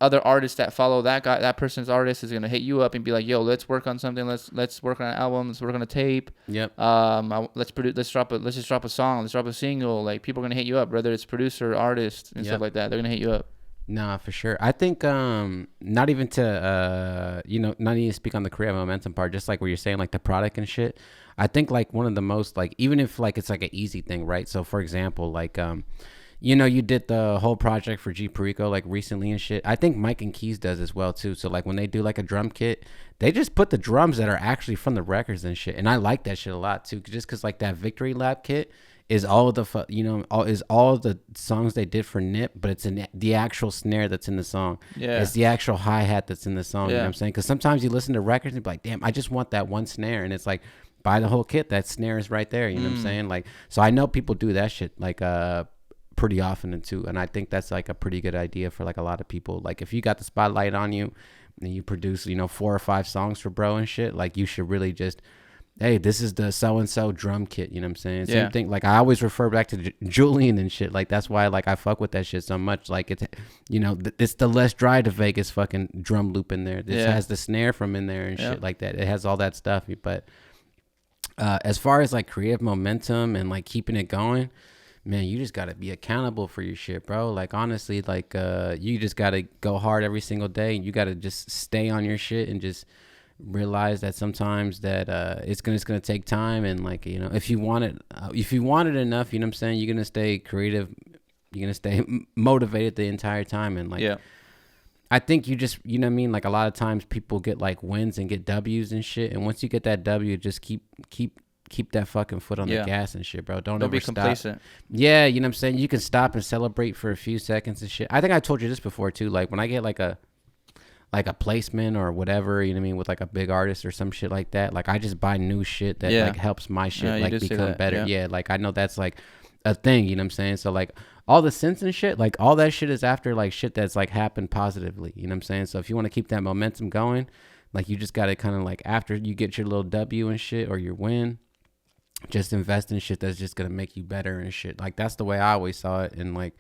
other artists that follow that person's artist is gonna hit you up and be like, "Yo, let's work on something. Let's work on an album. Let's work on a tape. Yep. Let's just drop a song. Let's drop a single. Like people are gonna hit you up, whether it's producer, artist, and stuff like that. They're gonna hit you up. Nah, for sure. I think not even to not even speak on the creative momentum part, just like what you're saying, like the product and shit. I think like one of the most, like, even if like it's like an easy thing, right? So for example, like you did the whole project for G Perico like recently and shit. I think Mike and KeyZ does as well too. So like when they do like a drum kit, they just put the drums that are actually from the records and shit. And I like that shit a lot too, just because like that Victory Lap kit is all the songs they did for Nip, but it's in the actual snare that's in the song. Yeah, it's the actual hi-hat that's in the song. Yeah. You know what I'm saying? Because sometimes you listen to records and be like, damn, I just want that one snare, and it's like, buy the whole kit. That snare is right there. You know what I'm saying? Like, so I know people do that shit like pretty often and too, and I think that's like a pretty good idea for like a lot of people. Like if you got the spotlight on you and you produce 4 or 5 songs for bro and shit, like you should really just, hey, this is the so-and-so drum kit, you know what I'm saying? Same thing. Like I always refer back to Julian and shit. Like that's why like I fuck with that shit so much. Like it's, it's the Let's Drive to Vegas fucking drum loop in there. This has the snare from in there and shit like that. It has all that stuff. But as far as like creative momentum and like keeping it going, man, you just gotta be accountable for your shit, bro. Like honestly, like you just gotta go hard every single day. You gotta just stay on your shit and just realize that sometimes that it's gonna take time, and like if you want it enough, you know what I'm saying, you're gonna stay creative, you're gonna stay motivated the entire time. And like I think you just what I mean, like a lot of times people get like wins and get W's and shit, and once you get that W, just keep that fucking foot on the gas and shit, bro. Don't ever be complacent. Stop. Yeah, you know what I'm saying? You can stop and celebrate for a few seconds and shit. I think I told you this before too. Like when I get like a placement or whatever, you know what I mean, with like a big artist or some shit like that, like I just buy new shit that like helps my shit like become better. Yeah, like I know that's like a thing, you know what I'm saying? So like all the synths and shit, like all that shit is after like shit that's like happened positively, you know what I'm saying? So if you want to keep that momentum going, like you just got to kind of like, after you get your little W and shit or your win, just invest in shit that's just gonna make you better and shit. Like that's the way I always saw it. And like,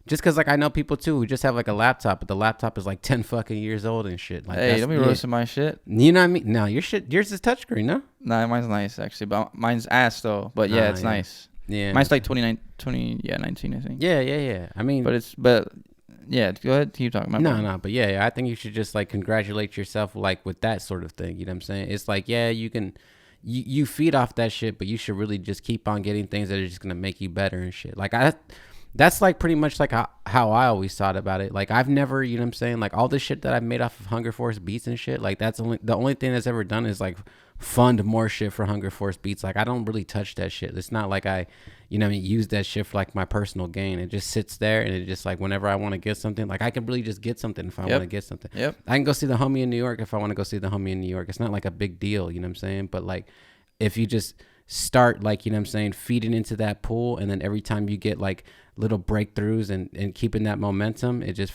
just because like I know people too who just have like a laptop, but the laptop is like 10 fucking years old and shit. Like, hey, don't be roasting my shit. You know what I mean? No, yours is touchscreen, no? Nah, mine's nice actually, but mine's ass though. But yeah, it's nice. Yeah, mine's like 19, I think. Yeah. I mean, but yeah, go ahead, keep talking. No, but yeah, I think you should just like congratulate yourself like with that sort of thing. You know what I'm saying? It's like, yeah, you can. You feed off that shit, but you should really just keep on getting things that are just gonna make you better and shit. Like that's like pretty much like how I always thought about it. Like I've never, you know what I'm saying, like all this shit that I've made off of HungerForce beats and shit, like that's the only thing that's ever done is like fund more shit for HungerForce beats. Like I don't really touch that shit. It's not like I, use that shit for like my personal gain. It just sits there, and it just like whenever I want to get something, like I can really just get something if I want to get something. Yep. I can go see the homie in New York if I want to go see the homie in New York. It's not like a big deal, you know what I'm saying? But like if you just start like, you know what I'm saying, feeding into that pool, and then every time you get like little breakthroughs and keeping that momentum, it just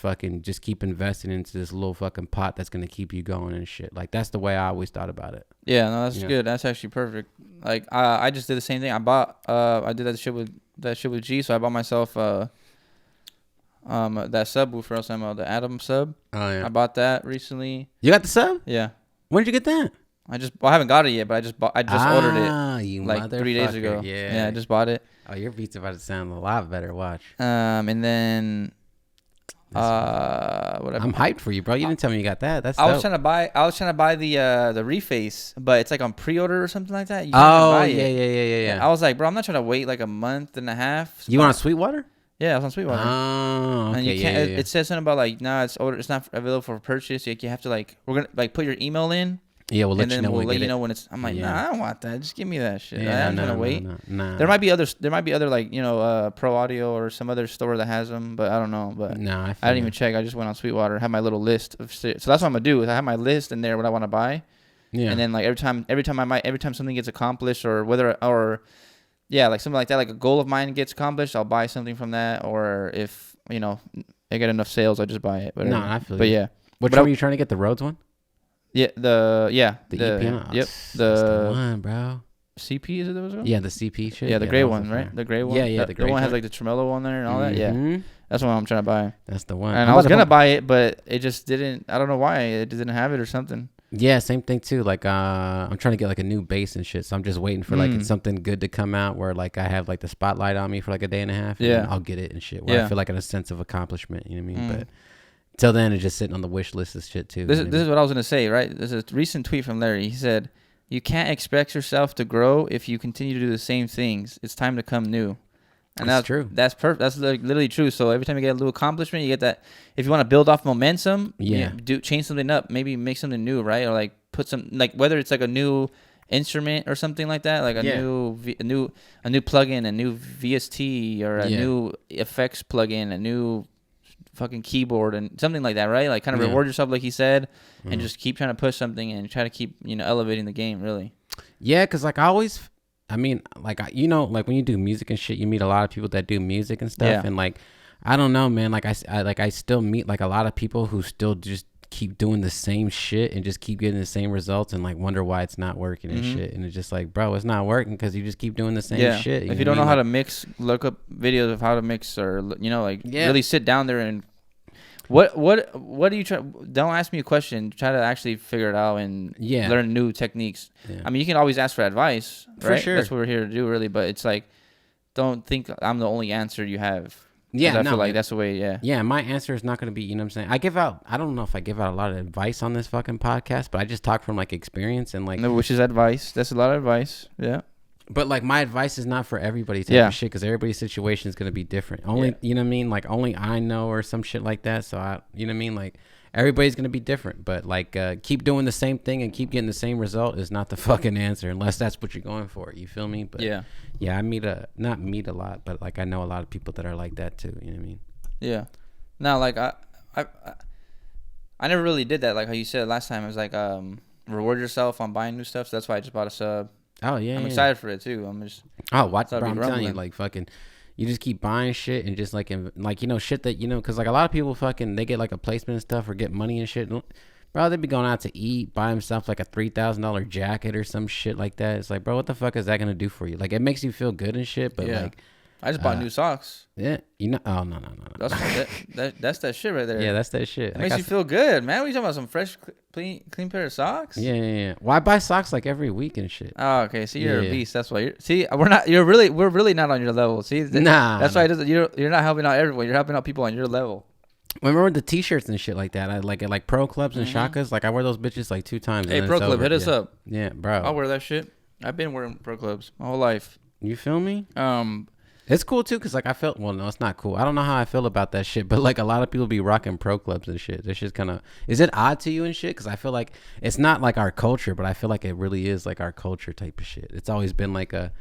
keep investing into this little fucking pot that's gonna keep you going and shit. Like that's the way I always thought about it. Yeah, no, that's good. That's actually perfect. Like I just did the same thing. I did that shit with G. So I bought myself that subwoofer SML, the Atom sub. Oh yeah. I bought that recently. You got the sub? Yeah. When did you get that? I haven't got it yet, but I just ordered it you like 3 days ago. Yeah, I just bought it. Oh, your beat's about to sound a lot better. Watch. And then whatever. I'm hyped for you, bro. You didn't tell me you got that. That's I was trying to buy the reface, but it's like on pre-order or something like that. Yeah. I was like, bro, I'm not trying to wait like a month and a half. You want a Sweetwater? Yeah, I was on Sweetwater. Oh, okay. And you can't. Yeah. It says something about like, nah, it's not available for purchase. Like you have to like, we're gonna like put your email in. Yeah, we'll let and you then know we'll when let we you get know it. when it's. I'm like, Yeah. nah, I don't want that. Just give me that shit. Yeah, I'm gonna wait. No. There might be others. There might be other like Pro Audio or some other store that has them, but I don't know. But No, I didn't even check. I just went on Sweetwater, have my little list of shit. So that's what I'm gonna do. Is I have my list in there what I want to buy. Yeah. And then like every time something gets accomplished or like something like that, like a goal of mine gets accomplished, I'll buy something from that. Or if I get enough sales, I just buy it. Whatever. No, I feel. But you. yeah. Which one were you trying to get? The Rhodes one? Yeah. The EPN. Yep. That's the one, bro. CP, is it those ones? Yeah, the CP shit. Yeah, the gray one, right? The gray one. Yeah, the gray one one has like the tremolo on there and all that. Yeah, that's what I'm trying to buy. That's the one. And I was gonna buy it, but it just didn't. I don't know why it didn't have it or something. Yeah, same thing too. Like I'm trying to get like a new bass and shit, so I'm just waiting for like something good to come out where like I have like the spotlight on me for like a day and a half. And I'll get it and shit. Where I feel like a sense of accomplishment. You know what I mean? But till then, it's just sitting on the wish list and shit too. This is what I was gonna say. Right? There's a recent tweet from Larry. He said, "You can't expect yourself to grow if you continue to do the same things. It's time to come new." And that's true. That's perfect. That's like literally true. So every time you get a little accomplishment, you get that. If you want to build off momentum, change something up. Maybe make something new, right? Or like put some whether it's like a new instrument or something like that, like a new plugin, a new VST, or a new effects plugin, a new fucking keyboard, and something like that, right? Like kind of reward yourself, like he said, and just keep trying to push something and try to keep elevating the game, really. Yeah, because like I mean, like, like when you do music and shit, you meet a lot of people that do music and stuff. Yeah. And like, I don't know, man, like I still meet like a lot of people who still just keep doing the same shit and just keep getting the same results and like wonder why it's not working and shit. And it's just like, bro, it's not working because you just keep doing the same shit. If you don't know how to mix, look up videos of how to mix, or really sit down there and What do you try? Don't ask me a question. Try to actually figure it out and learn new techniques. Yeah. I mean, you can always ask for advice, right? For sure. That's what we're here to do, really. But it's like, don't think I'm the only answer you have. Yeah, I feel like that's the way. Yeah. Yeah, my answer is not going to be. You know what I'm saying? I don't know if I give out a lot of advice on this fucking podcast, but I just talk from like experience and like. No, which is advice. That's a lot of advice. Yeah. But like my advice is not for everybody type of shit, because everybody's situation is going to be different. Only you know what I mean, like only I know, or some shit like that. So you know what I mean, like everybody's going to be different. But like keep doing the same thing and keep getting the same result is not the fucking answer, unless that's what you're going for. You feel me? But yeah, I not meet a lot, but like I know a lot of people that are like that too. You know what I mean? Yeah. Now, like I never really did that. Like how you said last time, it was like reward yourself on buying new stuff. So that's why I just bought a sub. Oh yeah, I'm excited for it too. I'm just watch, bro. I'm telling you, like fucking, you just keep buying shit and just like shit that because like a lot of people fucking they get like a placement and stuff or get money and shit. Bro, they be going out to eat, buy themselves like a $3,000 jacket or some shit like that. It's like, bro, what the fuck is that gonna do for you? Like it makes you feel good and shit, but like. I just bought new socks. Yeah, oh no. That's that shit right there. Yeah, that's that shit. It makes you feel good, man. What are you talking about? Some fresh, clean pair of socks? Yeah. Well, I buy socks like every week and shit. Oh, okay. See, you're a beast. That's why you're. See, we're really not on your level. See, that's why you're not helping out everyone. You're helping out people on your level. Remember the t-shirts and shit like that? I like at like pro clubs and shakas. Like I wear those bitches like 2 times. Hey, pro club, hit us up. Yeah, bro. I'll wear that shit. I've been wearing pro clubs my whole life. You feel me? It's cool too, cause like I felt. Well, no, it's not cool. I don't know how I feel about that shit, but like a lot of people be rocking pro clubs and shit. That shit's kind of. Is it odd to you and shit? Cause I feel like it's not like our culture, but I feel like it really is like our culture type of shit. It's always been like a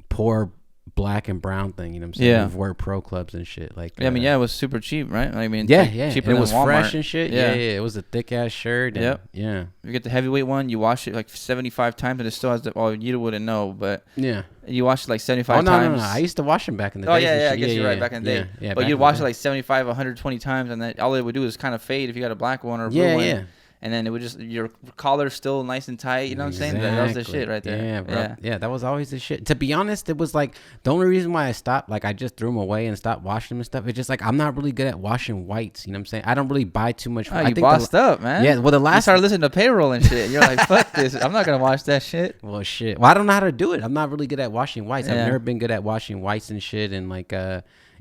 poor black and brown thing. You know what I'm saying? Yeah. We've worked pro clubs and shit. Like I mean, it was super cheap, right? I mean, cheaper than it was Walmart. Fresh and shit. Yeah. It was a thick ass shirt. And, yeah. You get the heavyweight one. You wash it like 75 times, and it still has the. Well, you wouldn't know, but you wash it like 75 times. No. I used to wash them back in the day. Oh yeah. I guess you're right. Back in the day. Yeah. But you'd wash it like 75, 120 times, and then all it would do is kind of fade if you got a black one or a blue one. Yeah. And then it would just, your collar's still nice and tight. You know what I'm saying? That was the shit right there. Yeah, bro. Yeah, that was always the shit. To be honest, it was like, the only reason why I stopped, like I just threw them away and stopped washing them and stuff. It's just like, I'm not really good at washing whites. You know what I'm saying? I don't really buy too much. Oh, you bossed up, man. Yeah, well, you started listening to Payroll and shit. You're like, fuck this. I'm not going to wash that shit. Well, shit. Well, I don't know how to do it. I'm not really good at washing whites. I've never been good at washing whites and shit. And like,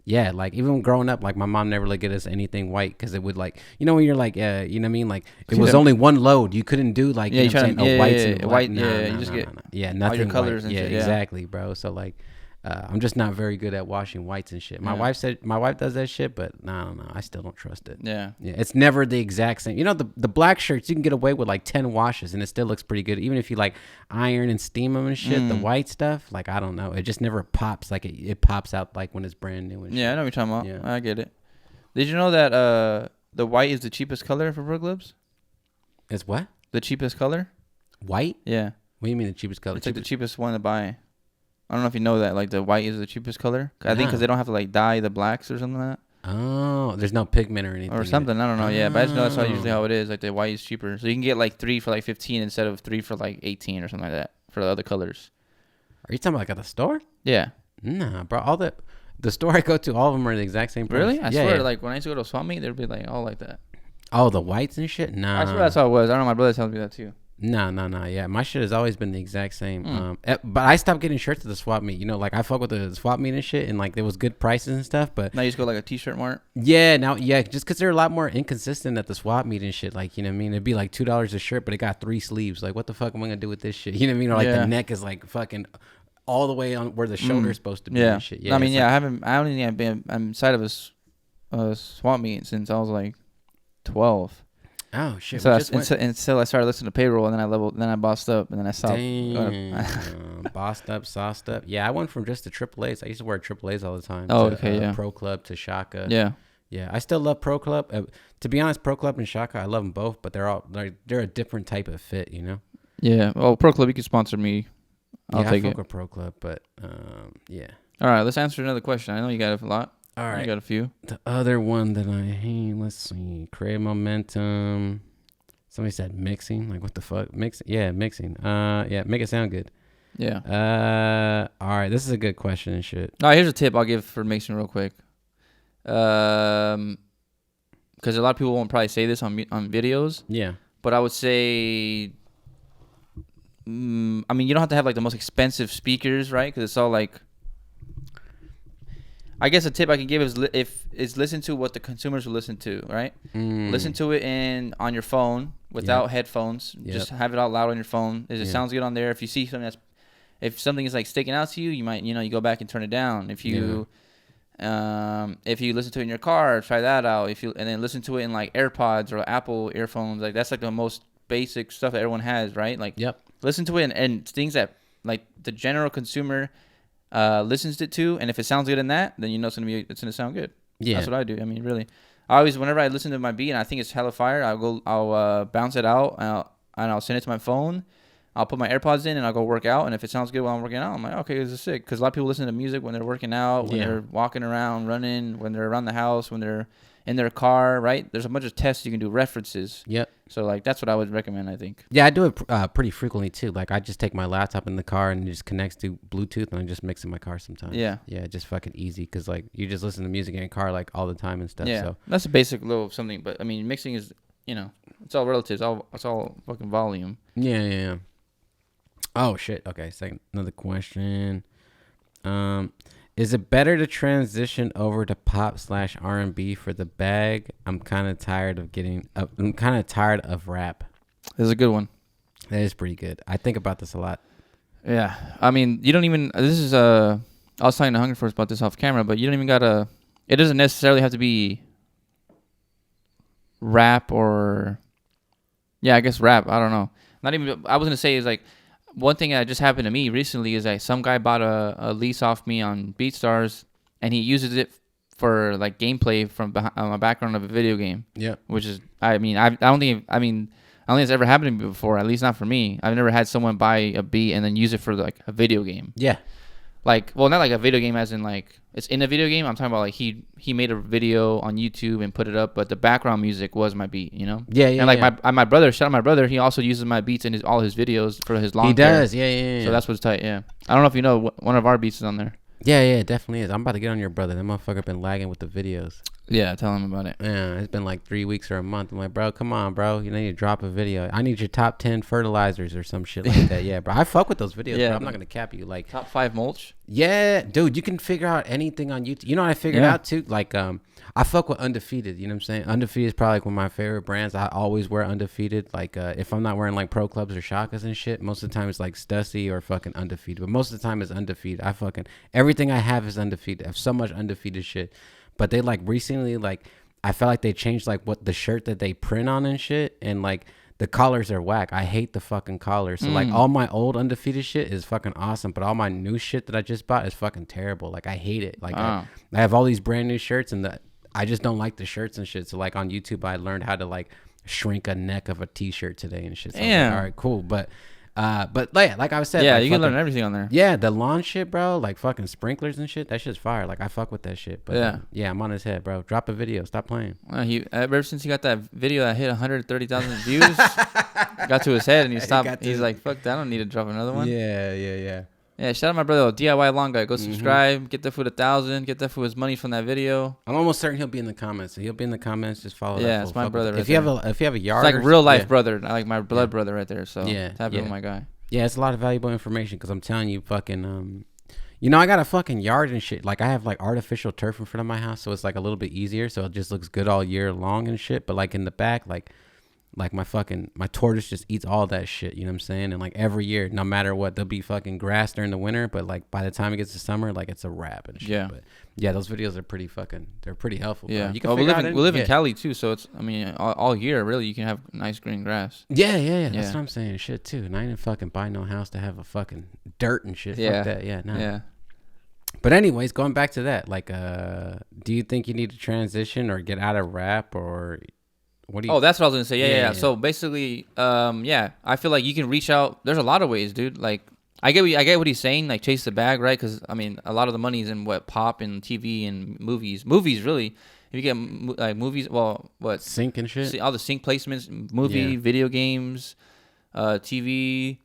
yeah, like even growing up, like my mom never let get us anything white because it would like, when you're like, you know what I mean? Like it was only one load. You couldn't do like, you know what I'm saying? Whites and white. You just get nothing all your colors white. and shit. Exactly, bro. So like, I'm just not very good at washing whites and shit. My wife does that shit, but no, I don't know. I still don't trust it. Yeah. It's never the exact same. You know, the black shirts, you can get away with like 10 washes and it still looks pretty good. Even if you like iron and steam them and shit, the white stuff, like, I don't know. It just never pops. Like it pops out like when it's brand new and shit. Yeah, I know what you're talking about. Yeah. I get it. Did you know that the white is the cheapest color for Pro Clubs? It's what? The cheapest color? White? Yeah. What do you mean the cheapest color? It's like the cheapest one to buy. I don't know if you know that. Like the white is the cheapest color. I think because they don't have to like dye the blacks or something like that. Oh, there's no pigment or anything. Or something. I don't know. Yeah, but I just know that's usually how it is. Like the white is cheaper. So you can get like 3 for like 15 instead of 3 for like 18 or something like that for the other colors. Are you talking about like at the store? Yeah. Nah, bro. All the store I go to, all of them are the exact same price. Really? I swear, like when I used to go to a swap meet, they'd be like all like that. Oh, the whites and shit? Nah. I swear that's how it was. I don't know. My brother tells me that too. No. Yeah, my shit has always been the exact same. But I stopped getting shirts at the swap meet. You know, like I fuck with the swap meet and shit, and like there was good prices and stuff. But now you just go like a t-shirt mart. Yeah, just because they're a lot more inconsistent at the swap meet and shit. Like, you know what I mean? It'd be like $2 a shirt, but it got 3 sleeves. Like, what the fuck am I gonna do with this shit? You know what I mean? Or like the neck is like fucking all the way on where the shoulder's supposed to be. Yeah. And shit. I mean, I don't think I've been inside of a swap meet since I was like 12. Oh shit! So until I started listening to Payroll, and then I bossed up, and then I stopped. Damn. Bossed up, sauced up. Yeah, I went from just the AAAs. I used to wear AAAs all the time. Pro Club to Shaka. Yeah. I still love Pro Club. To be honest, Pro Club and Shaka, I love them both, but they're a different type of fit, you know. Yeah. Well, Pro Club, you can sponsor me. I'll take I it. fuck with Pro Club, but yeah. All right, let's answer another question. I know you got a lot. All right. You got a few. The other one that let's see. Create momentum. Somebody said mixing. Like, what the fuck? Mixing. Yeah, mixing. Yeah, make it sound good. Yeah. All right. This is a good question and shit. All right, here's a tip I'll give for mixing real quick. Because a lot of people won't probably say this on videos. Yeah. But I would say, I mean, you don't have to have like the most expensive speakers, right? Because it's all like, I guess a tip I can give is listen to what the consumers will listen to, right? Listen to it on your phone without headphones. Just have it out loud on your phone. It sounds good on there. If you see something if something is like sticking out to you, you might, you go back and turn it down. If you listen to it in your car, try that out. And then listen to it in like AirPods or Apple earphones, like that's like the most basic stuff that everyone has, right? Like, listen to it and things that like the general consumer listens it to, and if it sounds good in that, then you know it's gonna sound good. Yeah, that's what I do. I mean, really, I always, whenever I listen to my beat and I think it's hella fire, I'll bounce it out and I'll send it to my phone. I'll put my AirPods in and I'll go work out, and if it sounds good while I'm working out, I'm like, okay, this is sick. Because a lot of people listen to music when they're working out, when they're walking around, running, when they're around the house, when they're in their car, right? There's a bunch of tests you can do, references. So like that's what I would recommend, I think. Yeah, I do it pretty frequently too. Like I just take my laptop in the car and it just connects to Bluetooth, and I just mix in my car sometimes. Yeah, just fucking easy, because like you just listen to music in your car like all the time and stuff. Yeah, so that's a basic little something. But I mean, mixing is, it's all relative. It's all fucking volume. Yeah. Oh shit. Okay, second, another question. Is it better to transition over to pop / R&B for the bag? I'm kind of tired of rap. This is a good one. That is pretty good. I think about this a lot. Yeah. I mean, you don't even, this is, I was talking to HungerForce about this off camera, but you don't even gotta, it doesn't necessarily have to be rap or, I guess rap. I don't know. Not even, I was going to say is like, one thing that just happened to me recently is that some guy bought a lease off me on BeatStars, and he uses it for like gameplay from a background of a video game. Yeah. Which is, I don't think it's ever happened to me before. At least not for me. I've never had someone buy a beat and then use it for like a video game. Yeah. Like, well, not like a video game as in like it's in a video game. I'm talking about like he made a video on YouTube and put it up, but the background music was my beat, Yeah. And like my brother, shout out my brother, he also uses my beats in all his videos for his long. He does, yeah. So that's what's tight, yeah. I don't know if you know, one of our beats is on there. Yeah, it definitely is. I'm about to get on your brother. That motherfucker been lagging with the videos. Yeah, tell him about it. Yeah, it's been like 3 weeks or a month. I'm like, bro, come on, bro. You need to drop a video. I need your top 10 fertilizers or some shit like that. Yeah, bro. I fuck with those videos, bro. I'm not gonna cap you. Like top 5 mulch. Yeah, dude. You can figure out anything on YouTube. You know what I figured out too? Like I fuck with Undefeated. You know what I'm saying? Undefeated is probably like one of my favorite brands. I always wear Undefeated. Like if I'm not wearing like Pro Clubs or Shakas and shit, most of the time it's like Stussy or fucking Undefeated. But most of the time it's Undefeated. I fucking everything I have is Undefeated. I have so much Undefeated shit. But they like recently like I felt like they changed like what the shirt that they print on and shit, and like the collars are whack. I hate the fucking collars. So like all my old Undefeated shit is fucking awesome, but all my new shit that I just bought is fucking terrible. Like I hate it. Like I have all these brand new shirts and I just don't like the shirts and shit. So like on YouTube I learned how to like shrink a neck of a t-shirt today and shit. So like, all right, cool. But like I said, yeah, like, you can learn everything on there. Yeah, the lawn shit, bro, like fucking sprinklers and shit, that shit's fire. Like I fuck with that shit. But yeah, I'm on his head, bro. Drop a video. Stop playing. He ever since he got that video that hit 130,000 views, got to his head and he stopped. He's like, fuck that, I don't need to drop another one. Yeah, shout out my brother, DIY Long Guy. Go subscribe. Get that food 1,000. Get that food his money from that video. I'm almost certain he'll be in the comments. So he'll be in the comments. Just follow. Yeah, it's my brother. If you have a yard, it's like real life brother. I like my blood brother right there. So tap in with my guy. Yeah, it's a lot of valuable information because I'm telling you, fucking, you know, I got a fucking yard and shit. Like I have like artificial turf in front of my house, so it's like a little bit easier. So it just looks good all year long and shit. But like in the back, like my tortoise just eats all that shit, you know what I'm saying? And like every year, no matter what, there'll be fucking grass during the winter, but like by the time it gets to summer, like it's a wrap and shit. Yeah. But yeah, those videos are they're pretty helpful. Bro. Yeah. You can we live in Cali too, so it's, I mean, all year really you can have nice green grass. Yeah. That's what I'm saying. Shit too. And I didn't fucking buy no house to have a fucking dirt and shit. Yeah. Fuck that. Yeah. No. Yeah. But anyways, going back to that, like, do you think you need to transition or get out of rap or? What do you that's what I was gonna say. Yeah. So basically, I feel like you can reach out. There's a lot of ways, dude. Like, I get what he's saying. Like, chase the bag, right? Because I mean, a lot of the money is in what pop and TV and movies. Movies, really. If you get like movies, well, what sync and shit, all the sync placements, movie, video games, TV,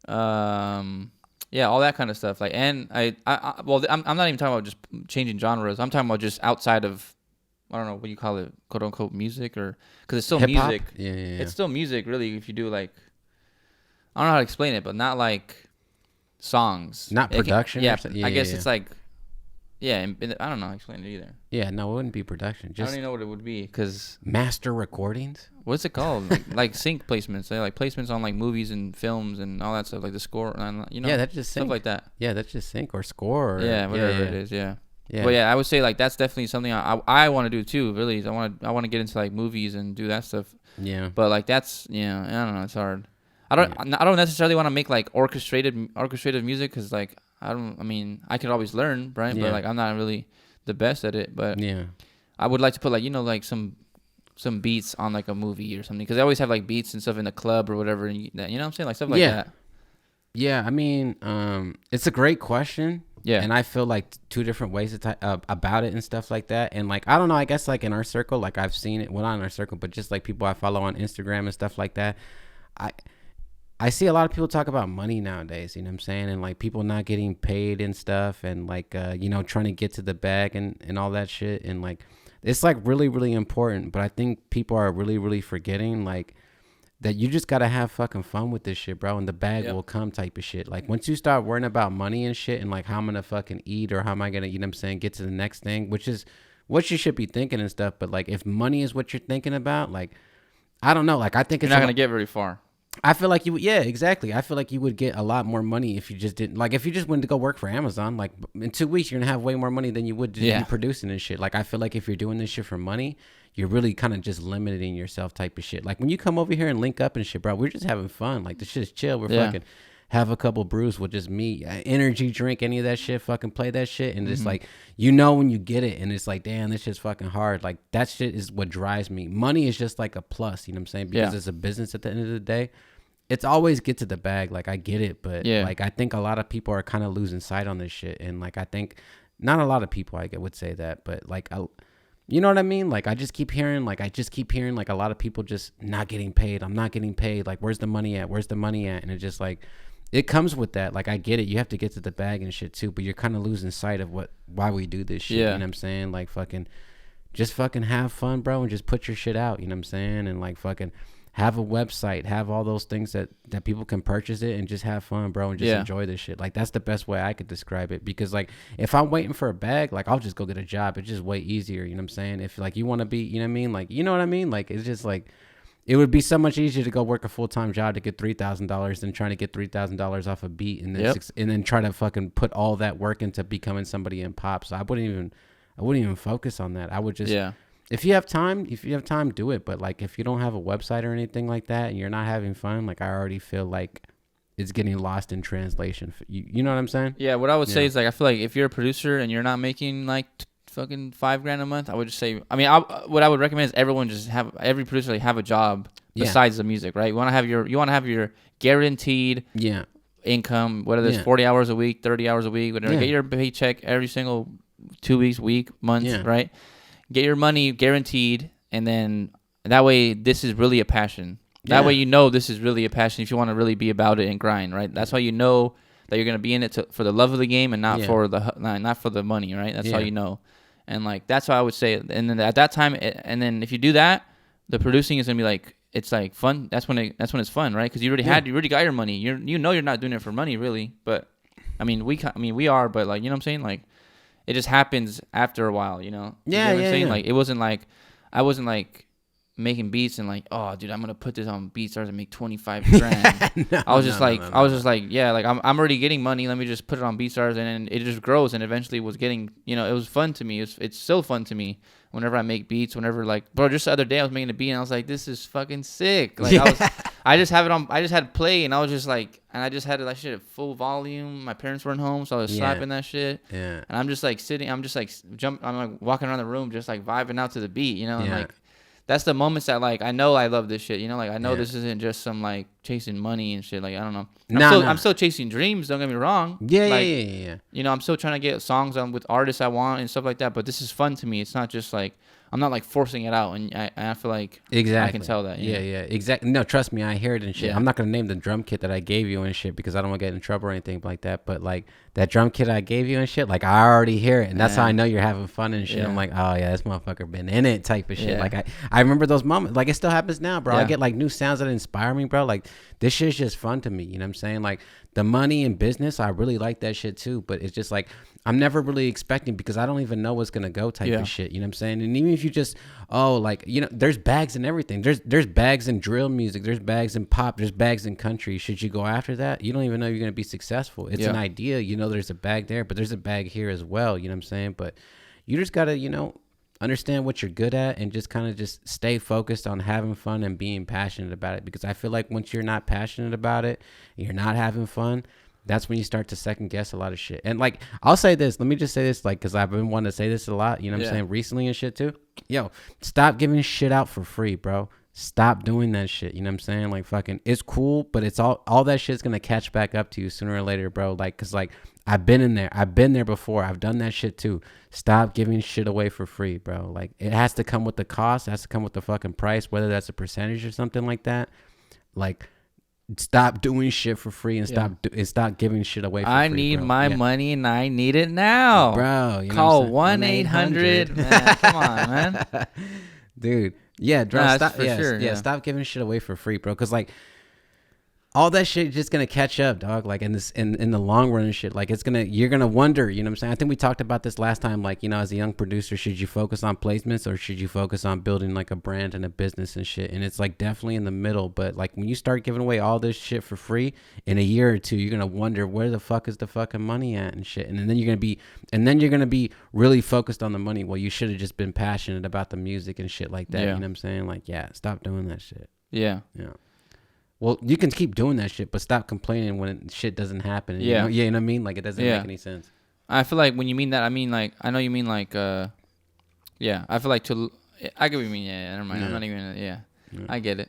all that kind of stuff. Like, and I'm not even talking about just changing genres. I'm talking about just outside of. I don't know what you call it, quote unquote music, or because it's still hip-hop? music. Yeah. It's still music, really. If you do like, I don't know how to explain it, but not like songs, not production. I guess it's like, I don't know how to explain it either. Yeah, no, it wouldn't be production. I don't even know what it would be because master recordings. What's it called? like sync placements. Like placements on like movies and films and all that stuff, like the score, you know. Yeah, that's just sync. Stuff like that. Yeah, that's just sync or score. Or, whatever it is. Yeah. Yeah. But I would say like that's definitely something I want to do too. Really, I want to get into like movies and do that stuff. Yeah. But like that's I don't know. It's hard. I don't necessarily want to make like orchestrated music because like I mean I could always learn, right? Yeah. But like I'm not really the best at it. But I would like to put like like some beats on like a movie or something because they always have like beats and stuff in the club or whatever. And you know what I'm saying, like stuff like that. Yeah, I mean, it's a great question. Yeah, and I feel like two different ways about it and stuff like that. And like, I don't know, I guess like in our circle, like I've seen it, well, not in our circle, but just like people I follow on Instagram and stuff like that. I see a lot of people talk about money nowadays, you know what I'm saying? And like people not getting paid and stuff and like, trying to get to the bag and all that shit. And like, it's like really, really important. But I think people are really, really forgetting like, that you just gotta have fucking fun with this shit, bro, and the bag will come type of shit. Like once you start worrying about money and shit and like how I'm gonna fucking eat or how am I gonna, you know what I'm saying, get to the next thing, which is what you should be thinking and stuff. But like if money is what you're thinking about, like I don't know, like I think you're not gonna get very far. I feel like you would, exactly. I feel like you would get a lot more money if you just didn't, like if you just went to go work for Amazon, like in 2 weeks you're gonna have way more money than you would just be producing and shit. Like I feel like if you're doing this shit for money, you're really kind of just limiting yourself type of shit. Like when you come over here and link up and shit, bro, we're just having fun. Like this shit is chill. We're fucking have a couple brews with just me, energy drink, any of that shit, fucking play that shit. And it's like, when you get it and it's like, damn, this shit's fucking hard. Like that shit is what drives me. Money is just like a plus, you know what I'm saying? Because it's a business at the end of the day. It's always get to the bag. Like I get it, but like I think a lot of people are kind of losing sight on this shit. And like I think not a lot of people would say that, but like you know what I mean? Like I just keep hearing like a lot of people just not getting paid. I'm not getting paid. Like where's the money at? Where's the money at? And it just like it comes with that. Like I get it. You have to get to the bag and shit too, but you're kind of losing sight of why we do this shit. You know what I'm saying? Like fucking just fucking have fun, bro, and just put your shit out. You know what I'm saying? And like fucking have a website, have all those things that people can purchase it, and just have fun, bro, and just enjoy this shit. Like that's the best way I could describe it. Because like if I'm waiting for a bag, like I'll just go get a job. It's just way easier. You know what I'm saying? If like you want to be, you know what I mean? Like, you know what I mean? Like it's just like, it would be so much easier to go work a full-time job to get $3,000 than trying to get $3,000 off a beat and then and then try to fucking put all that work into becoming somebody in pop. So I wouldn't even focus on that. I would just if you have time, do it. But like if you don't have a website or anything like that and you're not having fun, like I already feel like it's getting lost in translation. You know what I'm saying? Yeah. What I would say is like I feel like if you're a producer and you're not making like fucking $5,000 a month, I would just say, I mean, what I would recommend is every producer like have a job besides the music, right? You want to have your guaranteed income, whether it's 40 hours a week, 30 hours a week, whatever. Get your paycheck every single 2 weeks, week, month, right? Get your money guaranteed, and then that way this is really a passion. That way you know this is really a passion if you want to really be about it and grind, right? That's how you know that you're gonna be in it for the love of the game and not for the money, right? That's how you know. And like that's how I would say it. And then at that time, and then if you do that, the producing is gonna be like, it's like fun. That's when it's fun, right? Because you already got your money. You know you're not doing it for money really, but I mean we are, but like, you know what I'm saying, like it just happens after a while, you know. You know what I'm saying? Like it wasn't like I wasn't like making beats and like, oh dude, I'm gonna put this on BeatStars and make 25 grand. I was just like I'm already getting money, let me just put it on BeatStars, and then it just grows, and eventually was getting, you know, it was fun to me. It's still fun to me whenever I make beats, whenever like, bro, just the other day I was making a beat and I was like, this is fucking sick. Like I just had play, and I was just like, and I just had that shit at full volume. My parents weren't home, so I was slapping that shit. Yeah. And I'm just like sitting, I'm just like I'm like walking around the room just like vibing out to the beat, you know, and like that's the moments that like I know I love this shit, you know, like I know this isn't just some like chasing money and shit. Like I don't know, I'm still chasing dreams. Don't get me wrong. Yeah. You know, I'm still trying to get songs on with artists I want and stuff like that. But this is fun to me. It's not just like I'm not like forcing it out, and I feel like I can tell that. Exactly. No, trust me, I hear it and shit. I'm not gonna name the drum kit that I gave you and shit because I don't want to get in trouble or anything like that. But like that drum kit I gave you and shit, like I already hear it, and that's how I know you're having fun and shit. I'm like, oh yeah, this motherfucker been in it type of shit. Like I remember those moments. Like it still happens now, bro. I get like new sounds that inspire me, bro. Like this shit's just fun to me. You know what I'm saying? Like the money and business, I really like that shit too. But it's just like I'm never really expecting because I don't even know what's gonna go type of shit. You know what I'm saying? And even if you just like, you know, there's bags in everything. There's bags in drill music. There's bags in pop. There's bags in country. Should you go after that? You don't even know you're gonna be successful. It's an idea. You know, there's a bag there, but there's a bag here as well. You know what I'm saying? But you just gotta, you know, understand what you're good at and just kind of just stay focused on having fun and being passionate about it. Because I feel like once you're not passionate about it, and you're not having fun, that's when you start to second guess a lot of shit. And like, I'll say this, let me just say this, like, cause I've been wanting to say this a lot, you know what I'm saying, recently and shit too. Yo, stop giving shit out for free, bro. Stop doing that shit. You know what I'm saying? Like fucking, it's cool, but it's all that shit's going to catch back up to you sooner or later, bro. Like, cause like I've been there before. I've done that shit too. Stop giving shit away for free, bro. Like it has to come with the cost. It has to come with the fucking price, whether that's a percentage or something like that. Like, stop doing shit for free and stop giving shit away for free. I need my money and I need it now, bro. You know, call 1-800. Man, come on, man, dude. Yeah, bro. Stop. Stop giving shit away for free, bro. Cause like all that shit just gonna catch up, dog. Like in the long run and shit. Like you're gonna wonder. You know what I'm saying? I think we talked about this last time. Like, you know, as a young producer, should you focus on placements or should you focus on building like a brand and a business and shit? And it's like definitely in the middle. But like when you start giving away all this shit for free in a year or two, you're gonna wonder where the fuck is the fucking money at and shit. And then you're gonna be really focused on the money. Well, you should have just been passionate about the music and shit like that. You know what I'm saying? Like, stop doing that shit. Yeah. Well, you can keep doing that shit, but stop complaining when shit doesn't happen. You know what I mean? Like, it doesn't make any sense. I feel like when you mean that, I mean, like, I know you mean, like, I feel like I get what you mean. Yeah, never mind. I'm not even, I get it.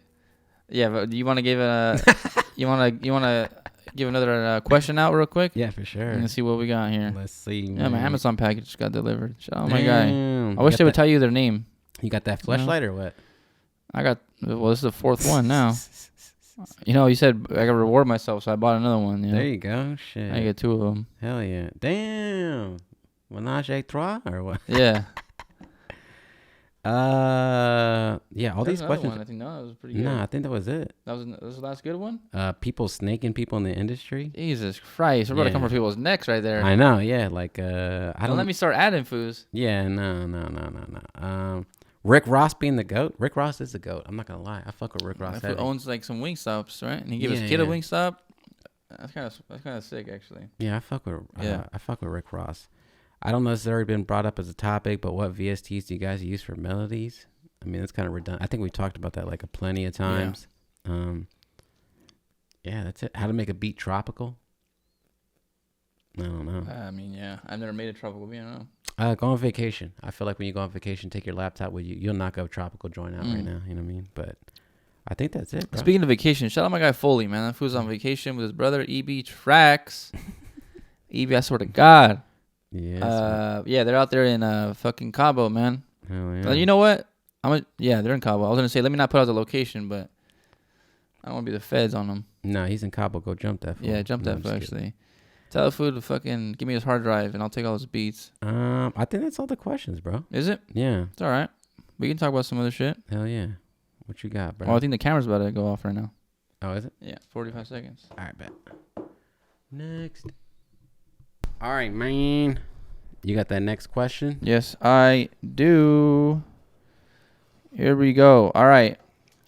Yeah, but you want to give you want to give another question out real quick? Yeah, for sure. Let's see what we got here. Let's see, man. Yeah, my Amazon package just got delivered. Oh, my God. I wish they would tell you their name. You got that fleshlight or what? This is the fourth one now. You know, you said I gotta reward myself, so I bought another one. You know? There you go. Shit. I get two of them. Hell yeah. Damn. Menage a trois or what? Yeah. Yeah, all these questions. One. I think that was pretty good. Nah, I think that was it. That was the last good one. People snaking people in the industry. Jesus Christ, we're about to come for people's necks right there. I know. Yeah, like I don't. Let me start adding foos. Yeah, no. Rick Ross being the GOAT. Rick Ross is the GOAT. I'm not gonna lie. I fuck with Rick Ross. He owns like some Wingstops, right? And he gave his kid a Wingstop. That's kind of sick, actually. Yeah, I fuck with Rick Ross. I don't know if it's already been brought up as a topic, but what VSTs do you guys use for melodies? I mean, it's kind of redundant. I think we talked about that like plenty of times. Yeah, that's it. How to make a beat tropical? I don't know. I mean, yeah, I've never made a tropical beat. I don't know. Go on vacation. I feel like when you go on vacation, take your laptop with you. You'll knock a tropical joint out right now. You know what I mean? But I think that's it, bro. Speaking of vacation, shout out my guy Foley, man. That fool's on vacation with his brother, EB Tracks. EB, I swear to God. Yeah. Yeah, they're out there in fucking Cabo, man. Hell yeah. You know what? Yeah, they're in Cabo. I was gonna say, let me not put out the location, but I don't want to be the feds on them. No, he's in Cabo. Go jump that fool. Yeah, jump that fool, actually. Tell the fool to fucking give me his hard drive, and I'll take all his beats. I think that's all the questions, bro. Is it? Yeah. It's all right. We can talk about some other shit. Hell yeah. What you got, bro? Oh, I think the camera's about to go off right now. Oh, is it? Yeah, 45 seconds. All right, bet. Next. All right, man. You got that next question? Yes, I do. Here we go. All right.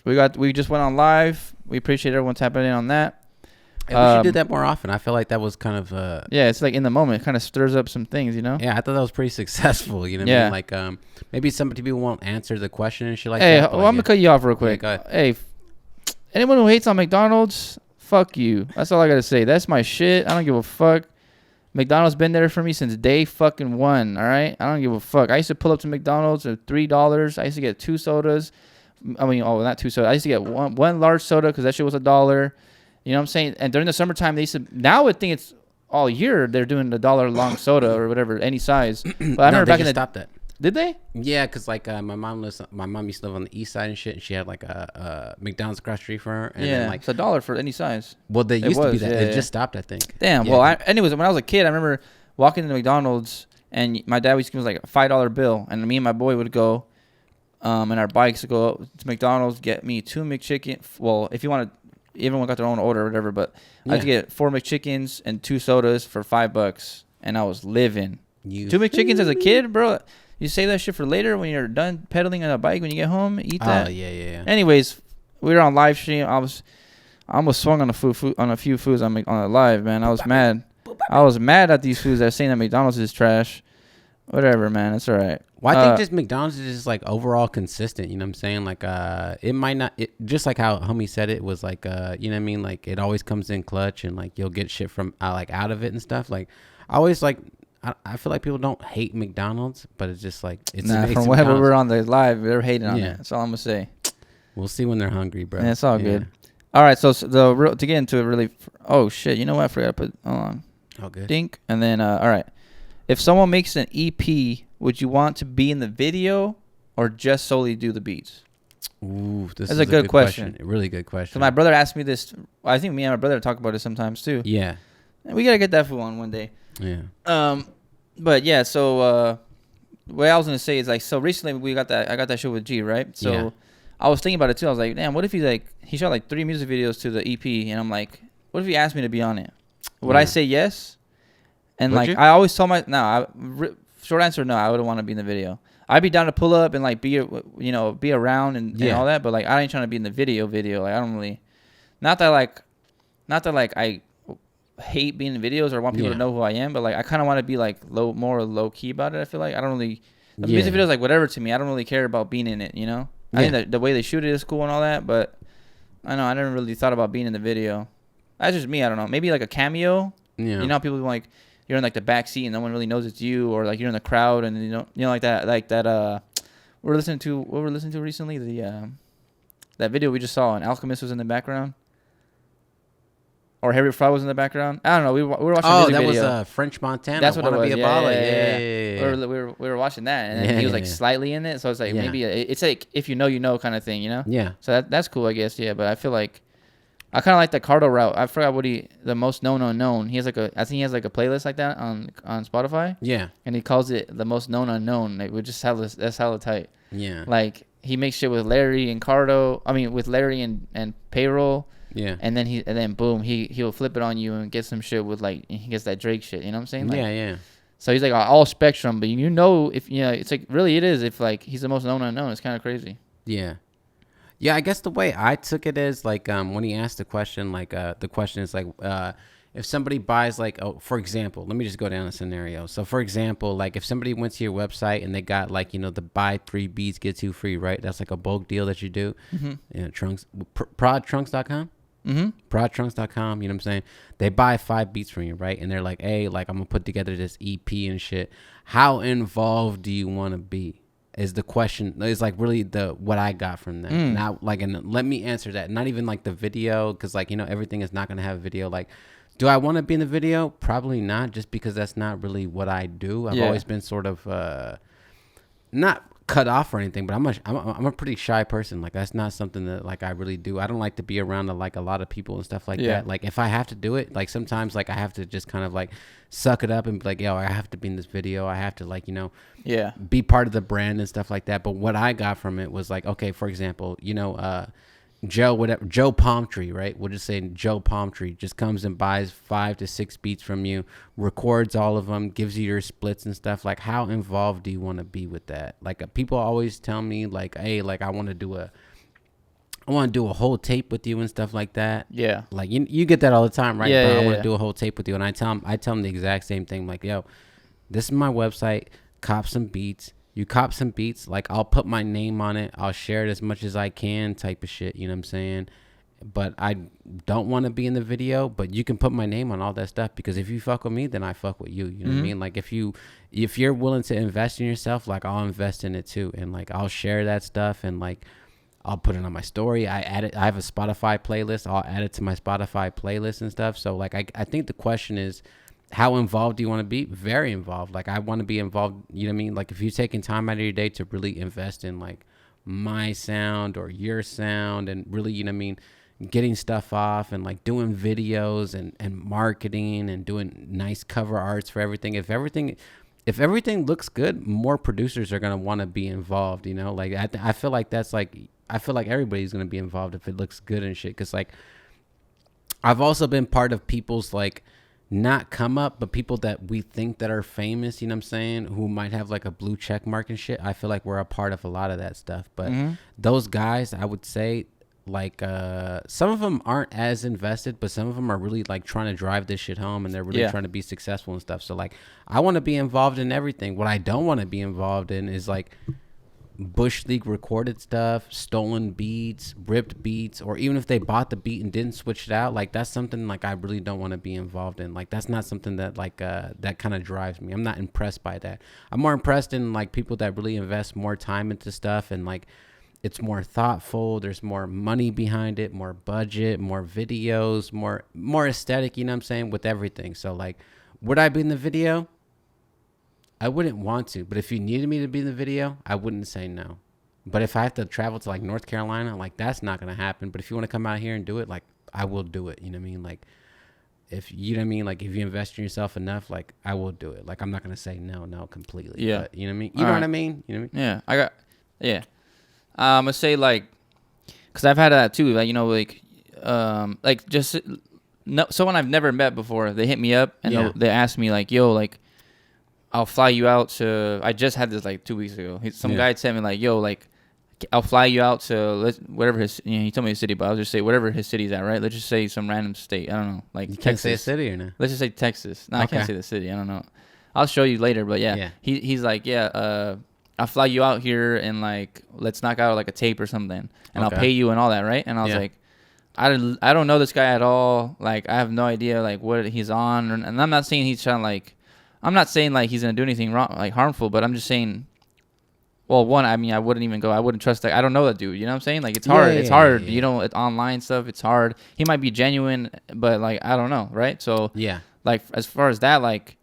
We just went on live. We appreciate everyone tapping in on that. Yeah, we should do that more often. I feel like that was kind of yeah, it's like in the moment. It kind of stirs up some things, you know? Yeah, I thought that was pretty successful. You know what I mean? Like maybe some people won't answer the question and shit like that. Hey, well, I'm gonna cut you off real quick. Yeah, hey, anyone who hates on McDonald's, fuck you. That's all I gotta say. That's my shit. I don't give a fuck. McDonald's been there for me since day fucking one. All right, I don't give a fuck. I used to pull up to McDonald's at $3. I used to get 2 sodas. I mean, not 2 sodas. I used to get one large soda because that shit was $1. You know what I'm saying? And during the summertime, they used to. Now I think it's all year they're doing the $1 long soda or whatever, any size. But I remember back in the stopped that. Did they? Yeah, cause like my mom used to live on the east side and shit, and she had like a McDonald's across the street for her. And then, like, it's $1 for any size. Well, they used to be that. It just stopped, I think. Damn. Yeah. Well, anyways, when I was a kid, I remember walking into McDonald's and my dad used to give us like a $5 bill, and me and my boy would go, and our bikes would go to McDonald's, get me 2 McChicken. Well, if you want to. Everyone got their own order or whatever, but I had to get 4 McChickens and 2 sodas for $5, and I was living. 2 McChickens as a kid, bro. You save that shit for later when you're done pedaling on a bike. When you get home, eat that. Oh yeah. Anyways, we were on live stream. I almost swung on a few foods on a live, man. I was mad. I was mad at these foods that are saying that McDonald's is trash. Whatever, man. It's all right. Well, I think just McDonald's is just like overall consistent. You know what I'm saying? Like, it might not, just like how homie said it was like, you know what I mean? Like, it always comes in clutch and like you'll get shit from like out of it and stuff. Like, I always like, I feel like people don't hate McDonald's, but it's just like, it's from whatever we're on the live, they're hating on it. That's all I'm gonna say. We'll see when they're hungry, bro. Yeah, it's all good. All right, so to get into it really, oh shit, you know what? I forgot to put, hold on. Oh, good. Dink, and then, all right. If someone makes an EP, would you want to be in the video or just solely do the beats? Ooh, this is a good question. A really good question. So my brother asked me this. I think me and my brother talk about it sometimes too. Yeah. And we got to get that fool on one day. Yeah. But yeah, so what I was going to say is like, so recently I got that show with G, right? So I was thinking about it too. I was like, damn, what if he shot like 3 music videos to the EP, and I'm like, what if he asked me to be on it? Would I say yes? And like, I always told short answer, no, I wouldn't want to be in the video. I'd be down to pull up and like be around and all that, but like I ain't trying to be in the video. Like I don't really, not that I hate being in videos or want people to know who I am, but like I kind of want to be like more low key about it. I feel like I don't really, the music videos like whatever to me. I don't really care about being in it. You know, I think that the way they shoot it is cool and all that, but I know I never really thought about being in the video. That's just me. I don't know. Maybe like a cameo. Yeah. You know how people like. You're in like the back seat and no one really knows it's you, or like you're in the crowd and you know like that we're listening to recently, that video we just saw, and Alchemist was in the background, or Harry Fry was in the background. I don't know. We were watching a music video. Oh, that was French Montana. That's what it was. Be a baller. Yeah. We were watching that, and he was like slightly in it, so it's like maybe it's like if you know kind of thing, you know. Yeah. So that's cool, I guess. Yeah, but I feel like I kind of like the Cardo route. I forgot the most known unknown. He has I think he has like a playlist like that on Spotify. Yeah. And he calls it the most known unknown. Like we just that's hella tight. Yeah. Like he makes shit with Larry and Cardo. I mean with Larry and Payroll. Yeah. And then boom, he'll flip it on you and get some shit with like he gets that Drake shit. You know what I'm saying? Like, yeah. So he's like all spectrum, but if it's like really it is if like he's the most known unknown. It's kind of crazy. Yeah. Yeah, I guess the way I took it is like when he asked the question, like the question is like if somebody buys like, oh, for example, let me just go down a scenario. So for example, like if somebody went to your website and they got like, the buy 3 beats, get 2 free, right? That's like a bulk deal that you do. Mm-hmm. Trunx, prodtrunx.com. Mm-hmm. Prodtrunx.com, you know what I'm saying? They buy 5 beats from you, right? And they're like, hey, like I'm gonna put together this EP and shit. How involved do you want to be? Is the question. Is like really what I got from that. Now, like, and let me answer that. Not even like the video, because like everything is not gonna have video. Like, do I want to be in the video? Probably not, just because that's not really what I do. I've always been sort of not cut off or anything, but I'm a pretty shy person. Like that's not something that like I really do. I don't like to be around like a lot of people and stuff like that. Like if I have to do it, like sometimes like I have to just kind of like suck it up and be like, yo, I have to be in this video. I have to like be part of the brand and stuff like that. But what I got from it was like, okay, for example, Joe Palmtree, right? We'll just say Joe Palmtree just comes and buys 5 to 6 beats from you, records all of them, gives you your splits and stuff. Like, how involved do you want to be with that? Like, people always tell me, like, hey, like I want to do a whole tape with you and stuff like that. Yeah. Like you get that all the time, right? Yeah. I want to do a whole tape with you, and I tell them the exact same thing. Like, yo, this is my website. Cop some beats. You cop some beats, like I'll put my name on it. I'll share it as much as I can, type of shit. You know what I'm saying? But I don't want to be in the video. But you can put my name on all that stuff, because if you fuck with me, then I fuck with you. You know what I mean? Like if you're willing to invest in yourself, like I'll invest in it too, and like I'll share that stuff, and like I'll put it on my story. I have a Spotify playlist. I'll add it to my Spotify playlist and stuff. So like I think the question is, how involved do you want to be? Very involved. Like I want to be involved. You know what I mean? Like if you're taking time out of your day to really invest in like my sound or your sound, and really, you know what I mean, getting stuff off and like doing videos and marketing and doing nice cover arts for everything. If everything looks good, more producers are going to want to be involved, like I feel like everybody's going to be involved if it looks good and shit. Cause like I've also been part of people's like, not come up, but people that we think that are famous, you know what I'm saying, who might have like a blue check mark and shit. I feel like we're a part of a lot of that stuff. But those guys, I would say, like some of them aren't as invested, but some of them are really like trying to drive this shit home, and they're really trying to be successful and stuff. So like I want to be involved in everything. What I don't want to be involved in is like Bush League recorded stuff, stolen beats, ripped beats, or even if they bought the beat and didn't switch it out, like that's something like I really don't want to be involved in. Like that's not something that like that kind of drives me. I'm not impressed by that. I'm more impressed in like people that really invest more time into stuff, and like it's more thoughtful. There's more money behind it, more budget, more videos, more aesthetic, you know what I'm saying, with everything. So like, would I be in the video? I wouldn't want to, but if you needed me to be in the video, I wouldn't say no. But if I have to travel to like North Carolina, like that's not going to happen. But if you want to come out here and do it, like I will do it. You know what I mean? Like if you know what I mean, like if you invest in yourself enough, like I will do it. Like I'm not going to say no completely. Yeah. But, you know what I mean? You know what I mean? You know what I mean? Yeah. I'm going to say like, cause I've had that too. Like, just someone I've never met before, they hit me up and they ask me like, yo, like, I'll fly you out to. I just had this like 2 weeks ago. Some guy sent me like, "Yo, like, I'll fly you out to whatever his." He told me his city, but I'll just say whatever his city's at, right? Let's just say some random state. I don't know, like you Texas. Can't say a city or no? Let's just say Texas. No, I can't say the city. I don't know. I'll show you later, but yeah. He's like, I'll fly you out here and like let's knock out like a tape or something, and I'll pay you and all that, right? And I was like, I don't know this guy at all. Like I have no idea like what he's on, and I'm not saying he's trying to like. I'm not saying like he's gonna do anything wrong, like harmful, but I'm just saying. Well, one, I mean, I wouldn't even go. I wouldn't trust that. I don't know that dude. You know what I'm saying? Like it's hard. It's hard. You know, it's online stuff. It's hard. He might be genuine, but like I don't know, right? So like as far as that, like,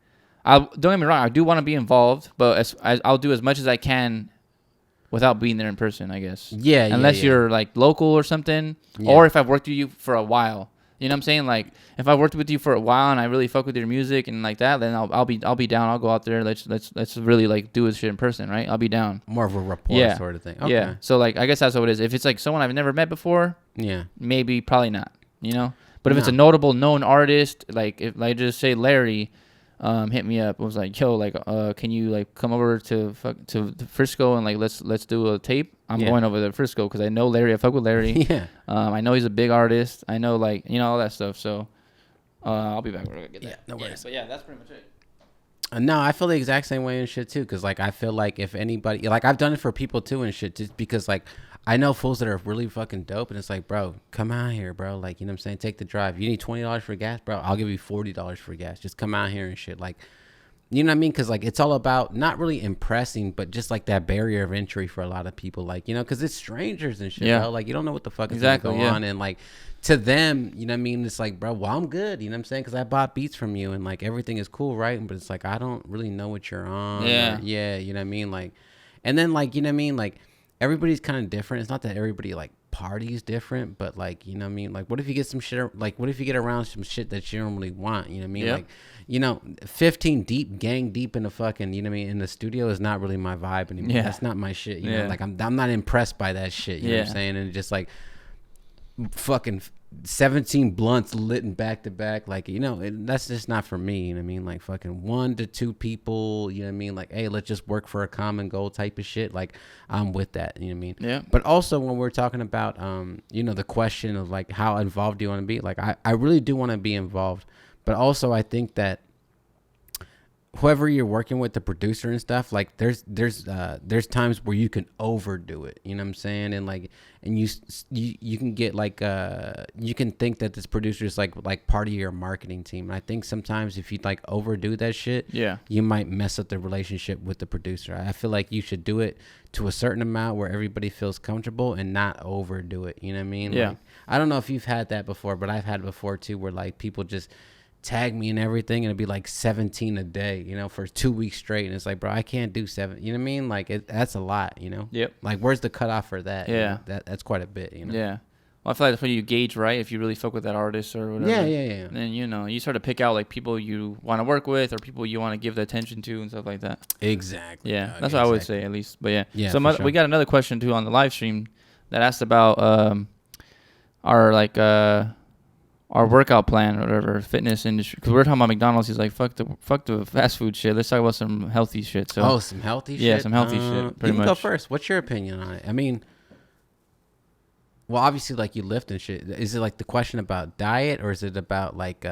don't get me wrong. I do want to be involved, but I'll do as much as I can without being there in person, I guess. Yeah. Unless you're like local or something, or if I've worked with you for a while. You know what I'm saying? Like if I worked with you for a while and I really fuck with your music and like that, then I'll be down. I'll go out there. Let's really like do this shit in person, right? I'll be down. More of a rapport sort of thing. Okay. Yeah. So like I guess that's what it is. If it's like someone I've never met before, maybe probably not. You know. But if it's a notable known artist, like if like just say Larry, hit me up. I was like, yo, like can you like come over to Frisco and like let's do a tape? I'm going over to Frisco because I know Larry. I fuck with Larry. I know he's a big artist. I know like all that stuff. So I'll be back when I get that. No worries. But that's pretty much it. No, I feel the exact same way and shit too. Cause like I feel like if anybody, like I've done it for people too and shit, just because like I know fools that are really fucking dope, and it's like, bro, come out here, bro. Like, you know what I'm saying? Take the drive. You need $20 for gas, bro. I'll give you $40 for gas. Just come out here and shit. Like, you know what I mean? Because like it's all about not really impressing, but just like that barrier of entry for a lot of people. Like, you know, because it's strangers and shit, bro. Like you don't know what the fuck is going on, and like to them, you know what I mean? It's like, bro, well, I'm good. You know what I'm saying? Because I bought beats from you, and like everything is cool, right? But it's like I don't really know what you're on. You know what I mean? Like, and then like you know what I mean? Like everybody's kind of different. It's not that everybody like parties different, but like you know what I mean? Like what if you get some shit? Like what if you get around some shit that you don't really want? You know what I mean? Like. You know, 15 deep, gang deep in the fucking, you know what I mean, in the studio is not really my vibe anymore. That's not my shit. You know, like I'm not impressed by that shit. You know what I'm saying? And just like fucking 17 blunts lit in back to back, like, you know, that's just not for me. You know what I mean? Like fucking 1 to 2 people, you know what I mean? Like, hey, let's just work for a common goal type of shit. Like I'm with that. You know what I mean? Yeah. But also when we're talking about, you know, the question of like, how involved do you want to be? Like, I really do want to be involved. But also, I think that whoever you're working with, the producer and stuff, like there's times where you can overdo it. You know what I'm saying? And like, and you can get like you can think that this producer is like part of your marketing team. And I think sometimes if you like overdo that shit, you might mess up the relationship with the producer. I feel like you should do it to a certain amount where everybody feels comfortable and not overdo it. You know what I mean? Like, I don't know if you've had that before, but I've had it before too, where like people just tag me and everything, and it'd be like 17 a day, you know, for 2 weeks straight, and it's like, bro, I can't do 7. You know what I mean? Like that's a lot, you know. Like where's the cutoff for that? You know? That's quite a bit, you know. Well, I feel like that's when you gauge, right, if you really fuck with that artist or whatever. And then you know you start to pick out like people you want to work with or people you want to give the attention to and stuff like that. Exactly. That's what I would say, at least. But so we got another question too on the live stream that asked about our like our workout plan or whatever, fitness industry. Because we're talking about McDonald's. He's like, fuck the fast food shit. Let's talk about some healthy shit. So some healthy shit? Yeah, some healthy shit. Pretty you much. Go first. What's your opinion on it? I mean, well, obviously, like you lift and shit. Is it like the question about diet, or is it about like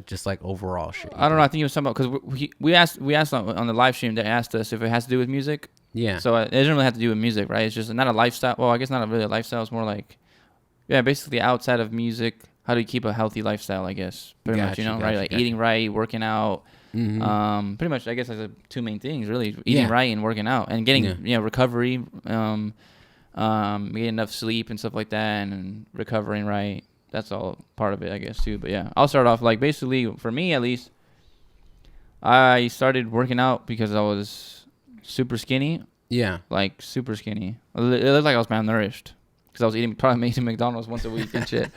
just like overall shit? I don't know. I think it was something because we asked on the live stream. They asked us if it has to do with music. Yeah. So it doesn't really have to do with music, right? It's just not a lifestyle. Well, I guess not really a lifestyle. It's more like, basically outside of music. How do you keep a healthy lifestyle, I guess? Pretty much, you know, right? Like eating right, working out. Mm-hmm. Pretty much, I guess, that's the 2 main things, really. Eating right and working out. And getting, you know, recovery, getting enough sleep and stuff like that, and recovering right. That's all part of it, I guess, too. But, I'll start off, like, basically, for me, at least, I started working out because I was super skinny. Like, super skinny. It looked like I was malnourished. Because I was probably eating McDonald's once a week and shit.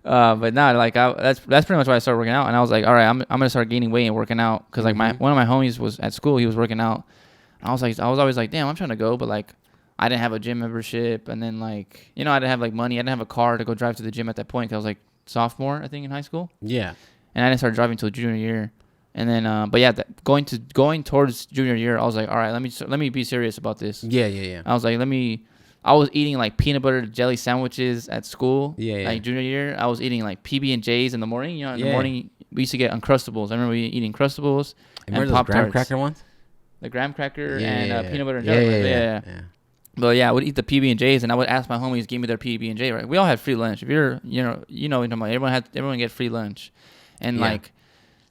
But nah, like that's pretty much why I started working out. And I was like, all right, I'm gonna start gaining weight and working out. Because like one of my homies was at school, he was working out. And I was always like, damn, I'm trying to go, but like I didn't have a gym membership, and then like I didn't have like money, I didn't have a car to go drive to the gym at that point. Cause I was like sophomore, I think, in high school. And I didn't start driving until junior year. And then, going towards junior year, I was like, all right, let me be serious about this. I was like, I was eating like peanut butter jelly sandwiches at school. Like junior year, I was eating like PB&Js in the morning. You know, in the morning we used to get Uncrustables. I remember eating Uncrustables and Pop-Tarts. Graham cracker ones? The graham cracker and peanut butter and jelly. But I would eat the PB&Js, and I would ask my homies to give me their PB&J. Right, we all had free lunch. If you're, everyone get free lunch, and like.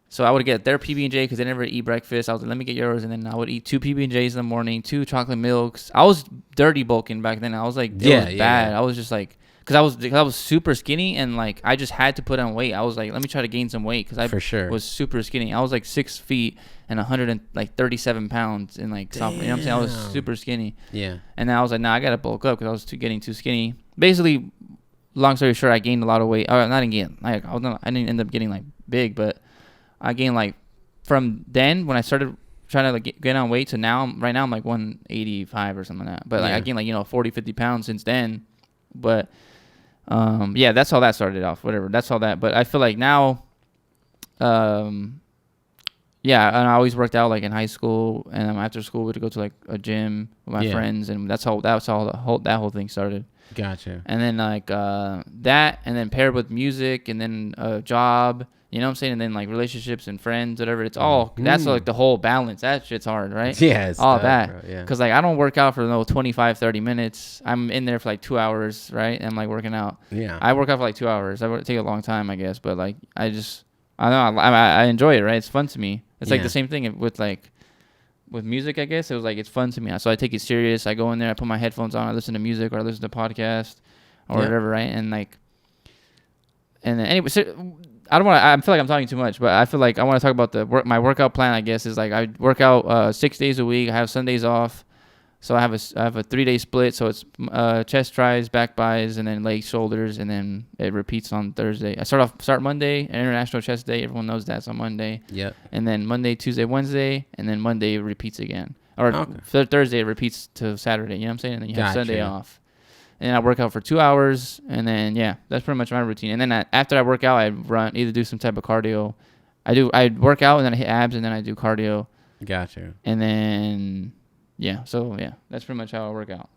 So I would get their PB&J because they never eat breakfast. I was like, let me get yours. And then I would eat 2 PB&Js in the morning, 2 chocolate milks. I was dirty bulking back then. I was like, it was bad. I was just like, because I was super skinny, and like I just had to put on weight. I was like, let me try to gain some weight because I For sure. was super skinny. I was like 6 feet and 137 pounds in like sophomore. You know what I'm saying? I was super skinny. Yeah. And then I was like, nah, I gotta bulk up because I was getting too skinny. Basically, long story short, I gained a lot of weight. Or not again. I didn't end up getting like big, but I gained like from then when I started trying to like get on weight to now. Right now I'm like 185 or something like that. But like I gained like 40, 50 pounds since then. But yeah, that's how that started off. Whatever, that's all that. But I feel like now, yeah, and I always worked out like in high school, and after school we'd go to like a gym with my friends, and that's how that whole thing started. Gotcha. And then like that, and then paired with music, and then a job. You know what I'm saying? And then like relationships and friends, whatever. It's all that's like the whole balance. That shit's hard, right? Yeah, it's all tough, that. bro, yeah. Cause like I don't work out for 25, 30 minutes. I'm in there for like 2 hours, right? And I'm like working out. Yeah. I work out for like 2 hours. I take a long time, I guess, but like I know I enjoy it, right? It's fun to me. It's like the same thing with music, I guess. It was like it's fun to me, so I take it serious. I go in there, I put my headphones on, I listen to music or I listen to podcast or whatever, right? And like, and then anyway, so I feel like I'm talking too much, but I feel like I want to talk about my workout plan. I guess is like I work out 6 days a week. I have Sundays off, so I have a 3-day split. So it's chest tries, back buys, and then legs, shoulders, and then it repeats on Thursday. I start Monday, International Chest Day. Everyone knows that's on Monday. Yeah. And then Monday, Tuesday, Wednesday, and then Monday repeats again. Or Thursday it repeats to Saturday. You know what I'm saying? And then you have Sunday off. And I work out for 2 hours, and then that's pretty much my routine. And then after I work out, I run, either do some type of cardio. I work out and then I hit abs and then I do cardio. Gotcha. And then that's pretty much how I work out.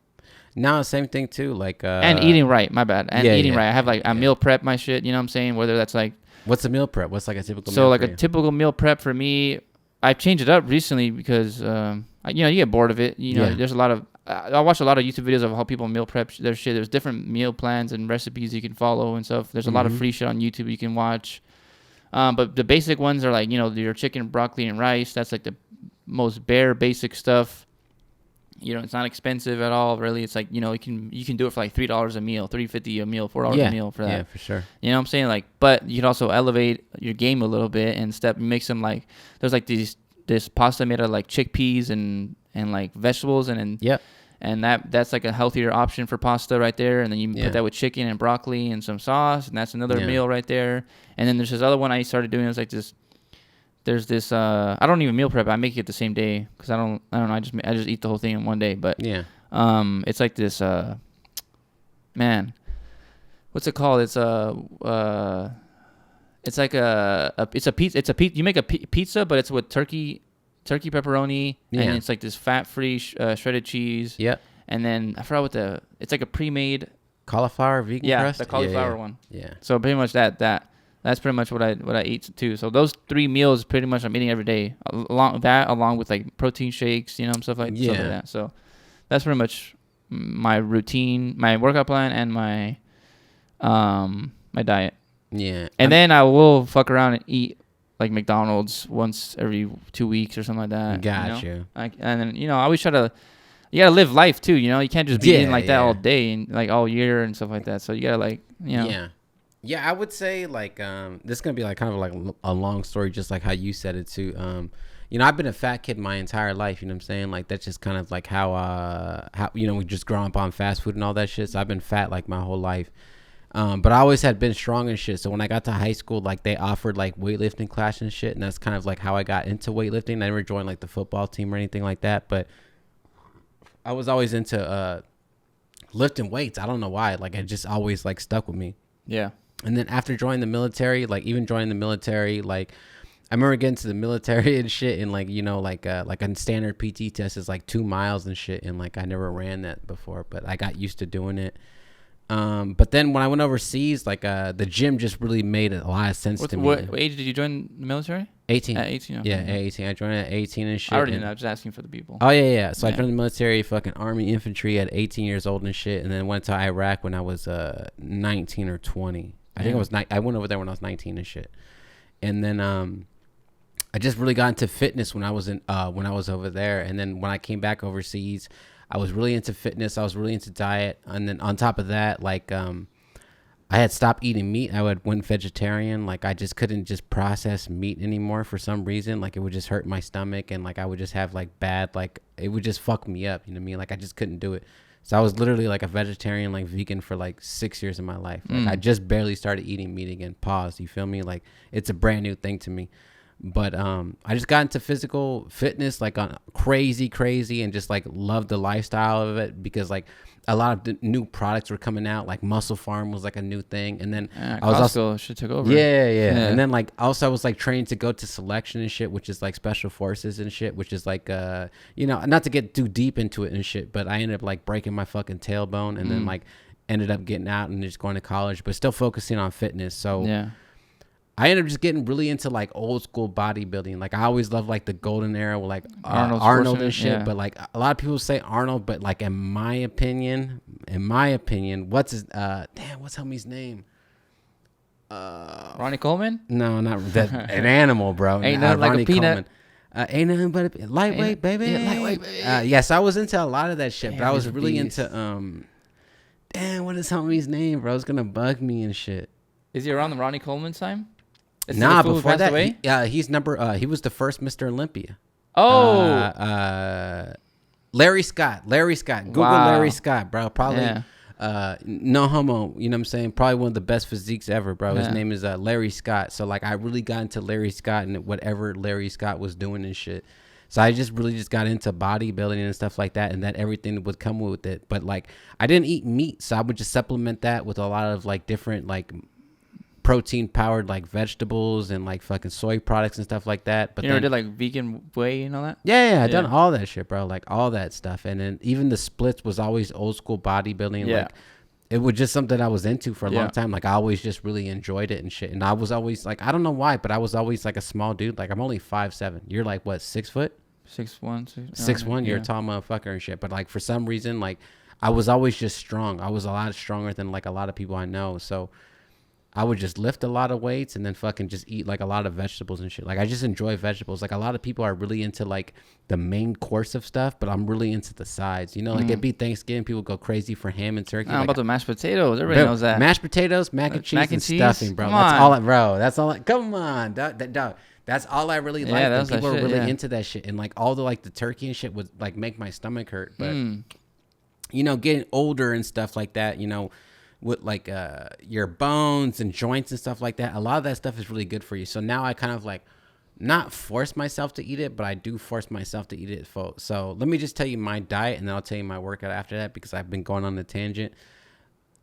No, same thing too. Like and eating right. My bad. And eating right. I have like I meal prep my shit. You know what I'm saying? Whether that's like what's a meal prep? What's like a typical so meal like for a you? typical meal prep for me. I've changed it up recently because you get bored of it. There's a lot of I watch a lot of YouTube videos of how people meal prep their shit. There's different meal plans and recipes you can follow and stuff. There's a lot of free shit on YouTube you can watch. But the basic ones are like, your chicken, broccoli, and rice. That's like the most bare basic stuff. It's not expensive at all, really. It's like, you can do it for like $3 a meal, $3.50 a meal, $4 a meal for that. Yeah, for sure. You know what I'm saying? Like, but you can also elevate your game a little bit and make some like, there's like this pasta made of like chickpeas and like vegetables and that's like a healthier option for pasta right there. And then you put that with chicken and broccoli and some sauce, and that's another meal right there. And then there's this other one I started doing. It's like this. There's this. I don't even meal prep. I make it the same day because I don't know. I just eat the whole thing in one day. But it's like this. Man, what's it called? It's it's like it's a pizza. It's a pizza. You make a pizza, but it's with turkey pepperoni, and it's like this fat-free shredded cheese. Yeah. And then I forgot it's like a pre-made cauliflower vegan crust. The cauliflower one. Yeah. So pretty much that's pretty much what I eat too. So those 3 meals pretty much I'm eating every day. Along with like protein shakes, stuff like that. So that's pretty much my routine, my workout plan, and my diet. Yeah. And then I will fuck around and eat like McDonald's once every 2 weeks or something like that. Gotcha. And then, I always try to, you gotta live life too, you can't just be eating like that all day and like all year and stuff like that. So you gotta like, Yeah, I would say like this is gonna be like kind of like a long story, just like how you said it too. I've been a fat kid my entire life. You know what I'm saying? Like that's just kind of like how we just growing up on fast food and all that shit. So I've been fat like my whole life. But I always had been strong and shit. So when I got to high school, like they offered like weightlifting class and shit, and that's kind of like how I got into weightlifting. I never joined like the football team or anything like that, but I was always into lifting weights. I don't know why. Like it just always like stuck with me. Yeah. And then after joining the military, like even joining the military, like I remember getting to the military and shit, and like like a standard PT test is like 2 miles and shit, and like I never ran that before, but I got used to doing it. But then when I went overseas, like the gym just really made a lot of sense to me. What age did you join the military? 18. At 18. Okay. Yeah, at 18. I joined at 18 and shit. I already know. I was just asking for the people. Oh yeah. So I joined the military, fucking Army infantry at 18 years old and shit, and then went to Iraq when I was 19 or 20. I think I went over there when I was 19 and shit. And then I just really got into fitness when I was over there, and then when I came back overseas, I was really into fitness. I was really into diet, and then on top of that, like I had stopped eating meat. I went vegetarian. Like I just couldn't just process meat anymore for some reason. Like it would just hurt my stomach, and like I would just have like bad, like it would just fuck me up. You know what I mean? Like I just couldn't do it. So I was literally like a vegetarian, like vegan for like 6 years of my life. Like I just barely started eating meat again. Pause. You feel me? Like it's a brand new thing to me. But I just got into physical fitness like on crazy, and just like loved the lifestyle of it because like a lot of the new products were coming out. Like Muscle Farm was like a new thing, and then I was also shit took over. Yeah. And then like also I was like trained to go to selection and shit, which is like special forces and shit, which is like you know, not to get too deep into it and shit, but I ended up like breaking my fucking tailbone, and then like ended up getting out and just going to college, but still focusing on fitness. So yeah. I ended up just getting really into like old school bodybuilding. Like I always loved like the golden era with like Arnold and shit. Yeah. But like a lot of people say Arnold, but like in my opinion, what's his what's homie's name? Ronnie Coleman? No, not that. An animal, bro. Ain't nothing like a peanut. Ain't nothing but a lightweight, baby. Yeah, lightweight, baby. Yes, I was into a lot of that shit, but I was really beast. into what is homie's name, bro? It's gonna bug me and shit. Is he around the Ronnie Coleman time? Nah, before that, he's he was the first Mr. Olympia. Oh, Larry Scott. Google Larry Scott, bro. Probably no homo. You know what I'm saying? Probably one of the best physiques ever, bro. His name is Larry Scott. So like, I really got into Larry Scott and whatever Larry Scott was doing and shit. So I just really got into bodybuilding and stuff like that, and that everything would come with it. But like, I didn't eat meat, so I would just supplement that with a lot of like different like protein powered like vegetables and like fucking soy products and stuff like that. But you never did like vegan whey and all that? Yeah, I done all that shit, bro. Like all that stuff. And then even the splits was always old school bodybuilding. Yeah. Like it was just something I was into for a long time. Like I always just really enjoyed it and shit. And I was always like, I don't know why, but I was always like a small dude. Like I'm only 5'7". You're like what, 6 foot? 6'1". 6'1". You're a tall motherfucker and shit. But like for some reason, like I was always just strong. I was a lot stronger than like a lot of people I know. So I would just lift a lot of weights and then fucking just eat like a lot of vegetables and shit. Like I just enjoy vegetables. Like a lot of people are really into like the main course of stuff, but I'm really into the sides. You know, like it'd be Thanksgiving, people go crazy for ham and turkey. How like, about the mashed potatoes? Everybody knows that. Mashed potatoes, mac and cheese, and stuffing, bro. That's all. Come on, dog. That's all I really like. And people are really into that shit, and like all the like the turkey and shit would like make my stomach hurt. But you know, getting older and stuff like that, you know, with like your bones and joints and stuff like that, a lot of that stuff is really good for you. So now I kind of like not force myself to eat it, but I do force myself to eat it. So let me just tell you my diet, and then I'll tell you my workout after that, because I've been going on the tangent.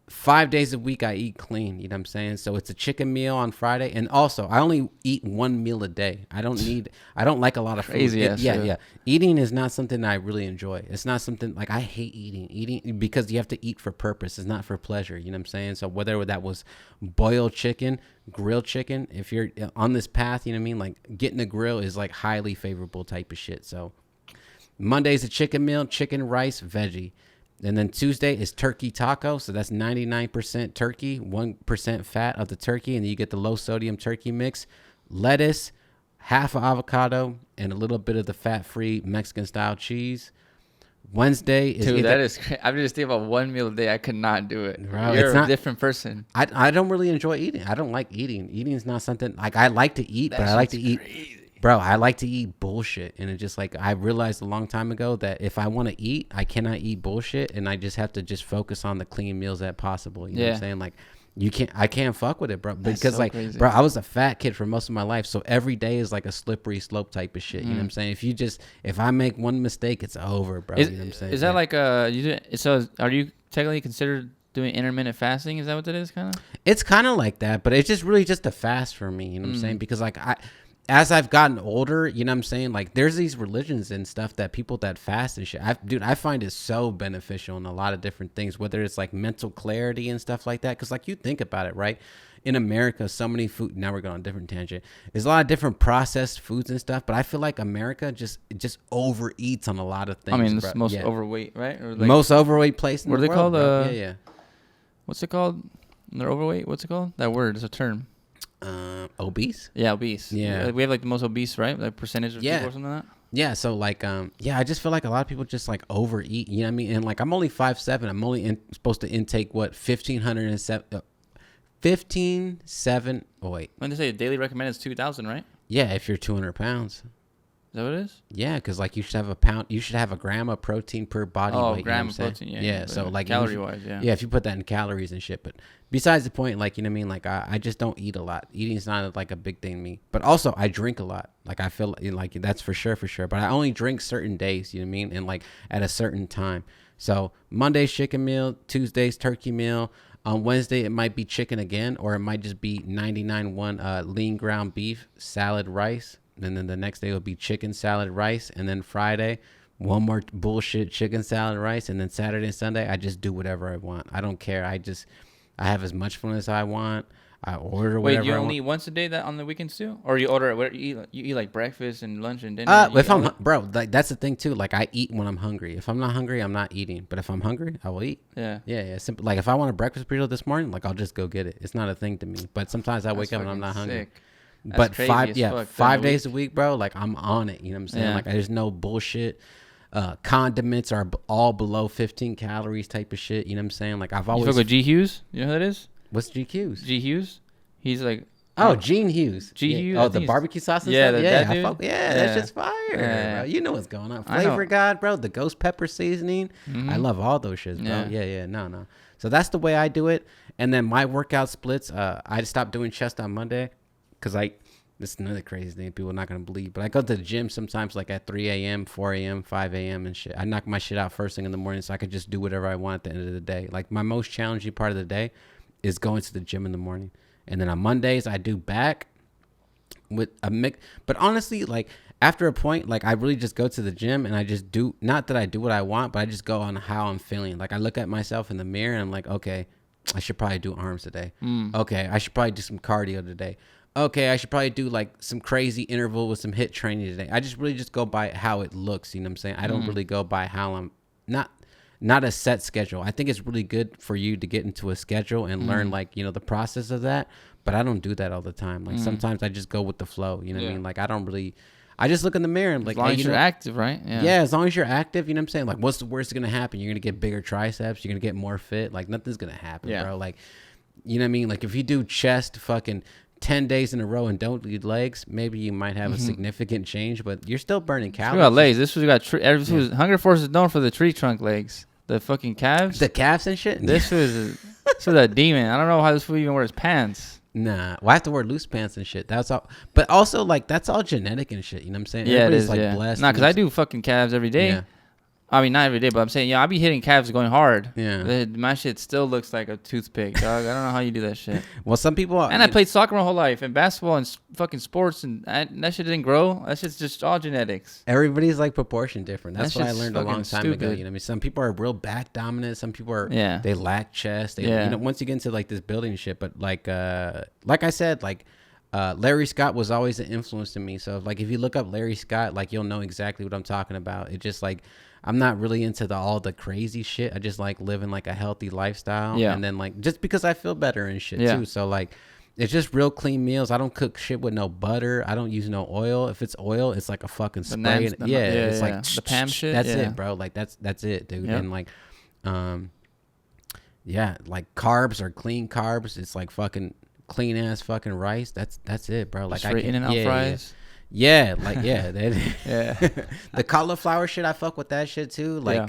5 days a week I eat clean, you know what I'm saying? So it's a chicken meal on Friday, and also I only eat one meal a day. I don't like a lot of food. Yeah. Eating is not something I really enjoy. It's not something like I hate eating because you have to eat for purpose. It's not for pleasure, you know what I'm saying? So whether that was boiled chicken, grilled chicken, if you're on this path, you know what I mean? Like getting a grill is like highly favorable type of shit. So Monday's a chicken meal, chicken, rice, veggie. And then Tuesday is turkey taco. So that's 99% turkey, 1% fat of the turkey. And then you get the low sodium turkey mix, lettuce, half an avocado, and a little bit of the fat-free Mexican style cheese. Wednesday is that is crazy. I'm just thinking about one meal a day. I could not do it. Bro, You're a different person. I don't really enjoy eating. I don't like eating. Eating is not something like I like to eat, but I like to eat. Crazy. Bro, I like to eat bullshit, and it just like I realized a long time ago that if I want to eat, I cannot eat bullshit, and I just have to just focus on the clean meals that possible. You know what I'm saying? Like I can't fuck with it, bro, because so like crazy. Bro, I was a fat kid for most of my life, so every day is like a slippery slope type of shit. You know what I'm saying? If I make one mistake, it's over, bro. You know what I'm saying? Is that like so are you technically considered doing intermittent fasting? Is that what it is, kind of? It's kind of like that, but it's just really just a fast for me. You know what I'm saying? Because like as I've gotten older, you know what I'm saying? Like there's these religions and stuff that people that fast and shit. I find it so beneficial in a lot of different things, whether it's like mental clarity and stuff like that. Cause like you think about it, right? In America, so many food, now we're going on a different tangent. There's a lot of different processed foods and stuff, but I feel like America just overeats on a lot of things. I mean, it's most overweight, right? Or like, most overweight place in the world. What are they called? Yeah. What's it called? They're overweight. What's it called? That word is a term. Obese? Yeah, obese. Yeah. We have like the most obese, right? Like percentage of people or something like that? Yeah, so like I just feel like a lot of people just like overeat, you know what I mean? And like I'm only 5'7". I'm only supposed to intake what 1500 15, 7. Oh wait. When they say daily recommended is 2,000, right? Yeah, if you're 200 pounds. Is that what it is? Yeah, because like you should have a pound. You should have a gram of protein per body weight. Gram you know of protein. Yeah. Yeah. So like calorie wise, yeah. Yeah, if you put that in calories and shit. But besides the point, like, you know what I mean? Like I just don't eat a lot. Eating's not like a big thing to me. But also I drink a lot. Like I feel like that's for sure. But I only drink certain days, you know what I mean? And like at a certain time. So Monday's chicken meal, Tuesday's turkey meal. On Wednesday, it might be chicken again, or it might just be 99.1 lean ground beef, salad, rice. And then the next day will be chicken, salad, rice. And then Friday, one more bullshit chicken, salad, rice. And then Saturday and Sunday, I just do whatever I want. I don't care. I have as much fun as I want. I order whatever. Wait, you only eat once a day that on the weekends too, or you order what you eat like breakfast and lunch and dinner? If I'm like that's the thing too. Like I eat when I'm hungry. If I'm not hungry, I'm not eating. But if I'm hungry, I will eat. Yeah. Simple. Like if I want a breakfast burrito this morning, like I'll just go get it. It's not a thing to me. But sometimes I wake up and I'm not hungry. But 5 days a week, bro. Like I'm on it. You know what I'm saying? Like there's no bullshit. Condiments are all below 15 calories type of shit. You know what I'm saying? Like I've always. You fuck with G Hughes? You know who that is? What's GQ's? G Hughes. He's like. Gene Hughes. Hughes. Oh, the barbecue sauce and stuff? That's just fire. Bro. You know what's going on. Flavor God, bro. The ghost pepper seasoning. Mm-hmm. I love all those shits, bro. Yeah. No. So that's the way I do it. And then my workout splits, I stopped doing chest on Monday because this is another crazy thing people are not going to believe. But I go to the gym sometimes like at 3 a.m., 4 a.m., 5 a.m. and shit. I knock my shit out first thing in the morning so I could just do whatever I want at the end of the day. Like my most challenging part of the day is going to the gym in the morning. And then on Mondays, I do back with a mix. But honestly, like after a point, like I really just go to the gym and I just do, not that I do what I want, but I just go on how I'm feeling. Like I look at myself in the mirror and I'm like, okay, I should probably do arms today. Okay, I should probably do some cardio today. Okay, I should probably do like some crazy interval with some HIIT training today. I just really just go by how it looks. You know what I'm saying? I don't really go by how I'm not a set schedule. I think it's really good for you to get into a schedule and learn like, you know, the process of that. But I don't do that all the time. Like sometimes I just go with the flow. You know what I mean? Like I just look in the mirror and like, as long as you're active, right? Yeah, as long as you're active, you know what I'm saying? Like what's the worst going to happen? You're going to get bigger triceps. You're going to get more fit. Like nothing's going to happen, bro. Like, you know what I mean? Like if you do chest fucking 10 days in a row and don't do legs, maybe you might have a significant change, but you're still burning calories. We got legs. HungerForce is known for the tree trunk legs. The fucking calves. The calves and shit? This was a demon. I don't know how this fool even wears pants. Nah. Well, I have to wear loose pants and shit. That's all. But also, like, that's all genetic and shit. You know what I'm saying? Yeah, everybody's, it is, blessed. Nah, because I do fucking calves every day. Yeah. I mean, not every day, but I'm saying, I be hitting calves going hard. Yeah. My shit still looks like a toothpick, dog. I don't know how you do that shit. Well, some people... And I played soccer my whole life, and basketball and fucking sports, and that shit didn't grow. That shit's just all genetics. Everybody's, like, proportion different. That's what I learned a long time stupid. ago. You know what I mean? Some people are real back dominant. Some people are... Yeah. They lack chest. You know, once you get into, like, this building shit. But, like I said, like... Larry Scott was always an influence to me. So, like, if you look up Larry Scott, like, you'll know exactly what I'm talking about. It just, like... I'm not really into all the crazy shit. I just like living like a healthy lifestyle. Yeah. And then like, just because I feel better and shit too. So like, it's just real clean meals. I don't cook shit with no butter. I don't use no oil. If it's oil, it's like a fucking spray. It's like the Pam shit. That's it, bro. Like that's it, dude. Yep. And like, like carbs are clean carbs. It's like fucking clean ass fucking rice. That's it, bro. Like straight In-N-Out fries. Yeah, like the cauliflower shit, I fuck with that shit too. Like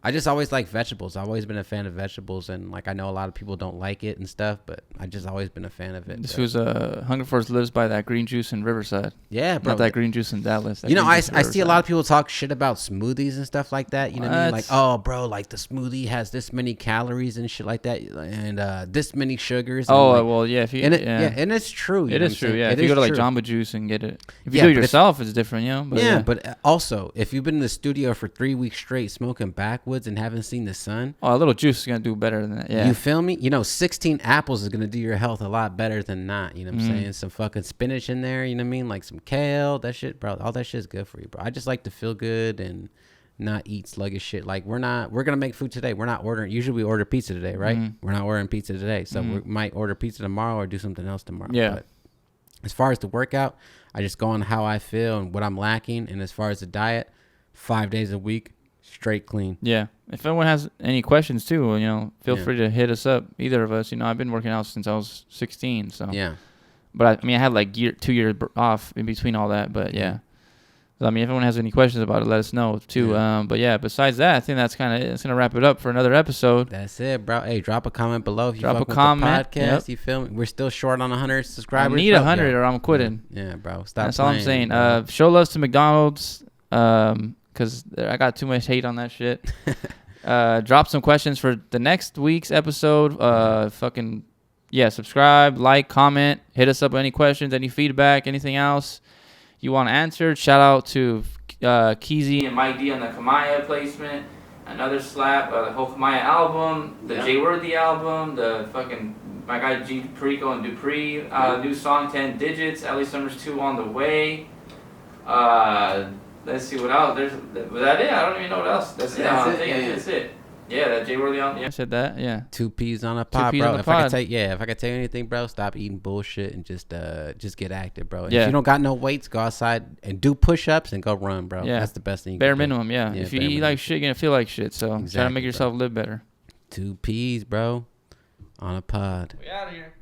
I just always like vegetables. I've always been a fan of vegetables, and like I know a lot of people don't like it and stuff, but I just always been a fan of it. This was HungerForce lives by that green juice in Riverside. Yeah, bro. Not that green juice in Dallas. You know, I see a lot of people talk shit about smoothies and stuff like that. You know what I mean? Like, oh, bro, like the smoothie has this many calories and shit like that, and this many sugars. Oh, like, well, yeah. If you, and it's true. It is true. Yeah, if you go to like Jamba Juice and get it, if you do it yourself, it's different. You know. But also if you've been in the studio for 3 weeks straight smoking backwoods and haven't seen the sun. Oh, a little juice is gonna do better than that. Yeah. You feel me? You know, 16 apples is gonna do your health a lot better than not. You know what I'm saying? Some fucking spinach in there. You know what I mean? Like some kale. That shit, bro. All that shit's good for you, bro. I just like to feel good and not eat sluggish shit. Like we're gonna make food today. We're not ordering. Usually we order pizza today, right? We're not ordering pizza today, so we might order pizza tomorrow or do something else tomorrow. Yeah. But as far as the workout, I just go on how I feel and what I'm lacking. And as far as the diet, 5 days a week. straight clean. Yeah. If anyone has any questions too, feel Yeah. free to hit us up. Either of us. I've been working out since I was 16. So. Yeah. But I had like 2 years off in between all that. But yeah. So, if anyone has any questions about it, let us know too. Yeah. But yeah, besides that, I think that's kind of it's gonna wrap it up for another episode. That's it, bro. Hey, drop a comment below if you Drop fuck a with comment. the podcast. You feel me? We're still short on 100 subscribers. I need 100 or I'm quitting. Yeah, bro. Stop. That's all I'm saying. Show love to McDonald's, cause I got too much hate on that shit. Drop some questions for the next week's episode. Subscribe, like, comment, hit us up with any questions, any feedback, anything else you want answered. Shout out to KeyZ and Mike D on the Kamaiyah placement. Another slap, the whole Kamaiyah album, the J Worthy album, the my guy G Perico and Dupri, new song 10 Digits, Ellie Summers 2 on the way. Let's see what else. Was that it? I don't even know what else. That's it. Yeah, that J Worthy on. Yeah, I said that. Yeah. 2 peas on a pod, bro. If I could tell you anything, bro, stop eating bullshit and just get active, bro. Yeah. If you don't got no weights, go outside and do push-ups and go run, bro. Yeah. That's the best thing. Bare minimum, yeah. If you eat like shit, you're gonna feel like shit. So try to make yourself live better. 2 peas, bro, on a pod. We out of here.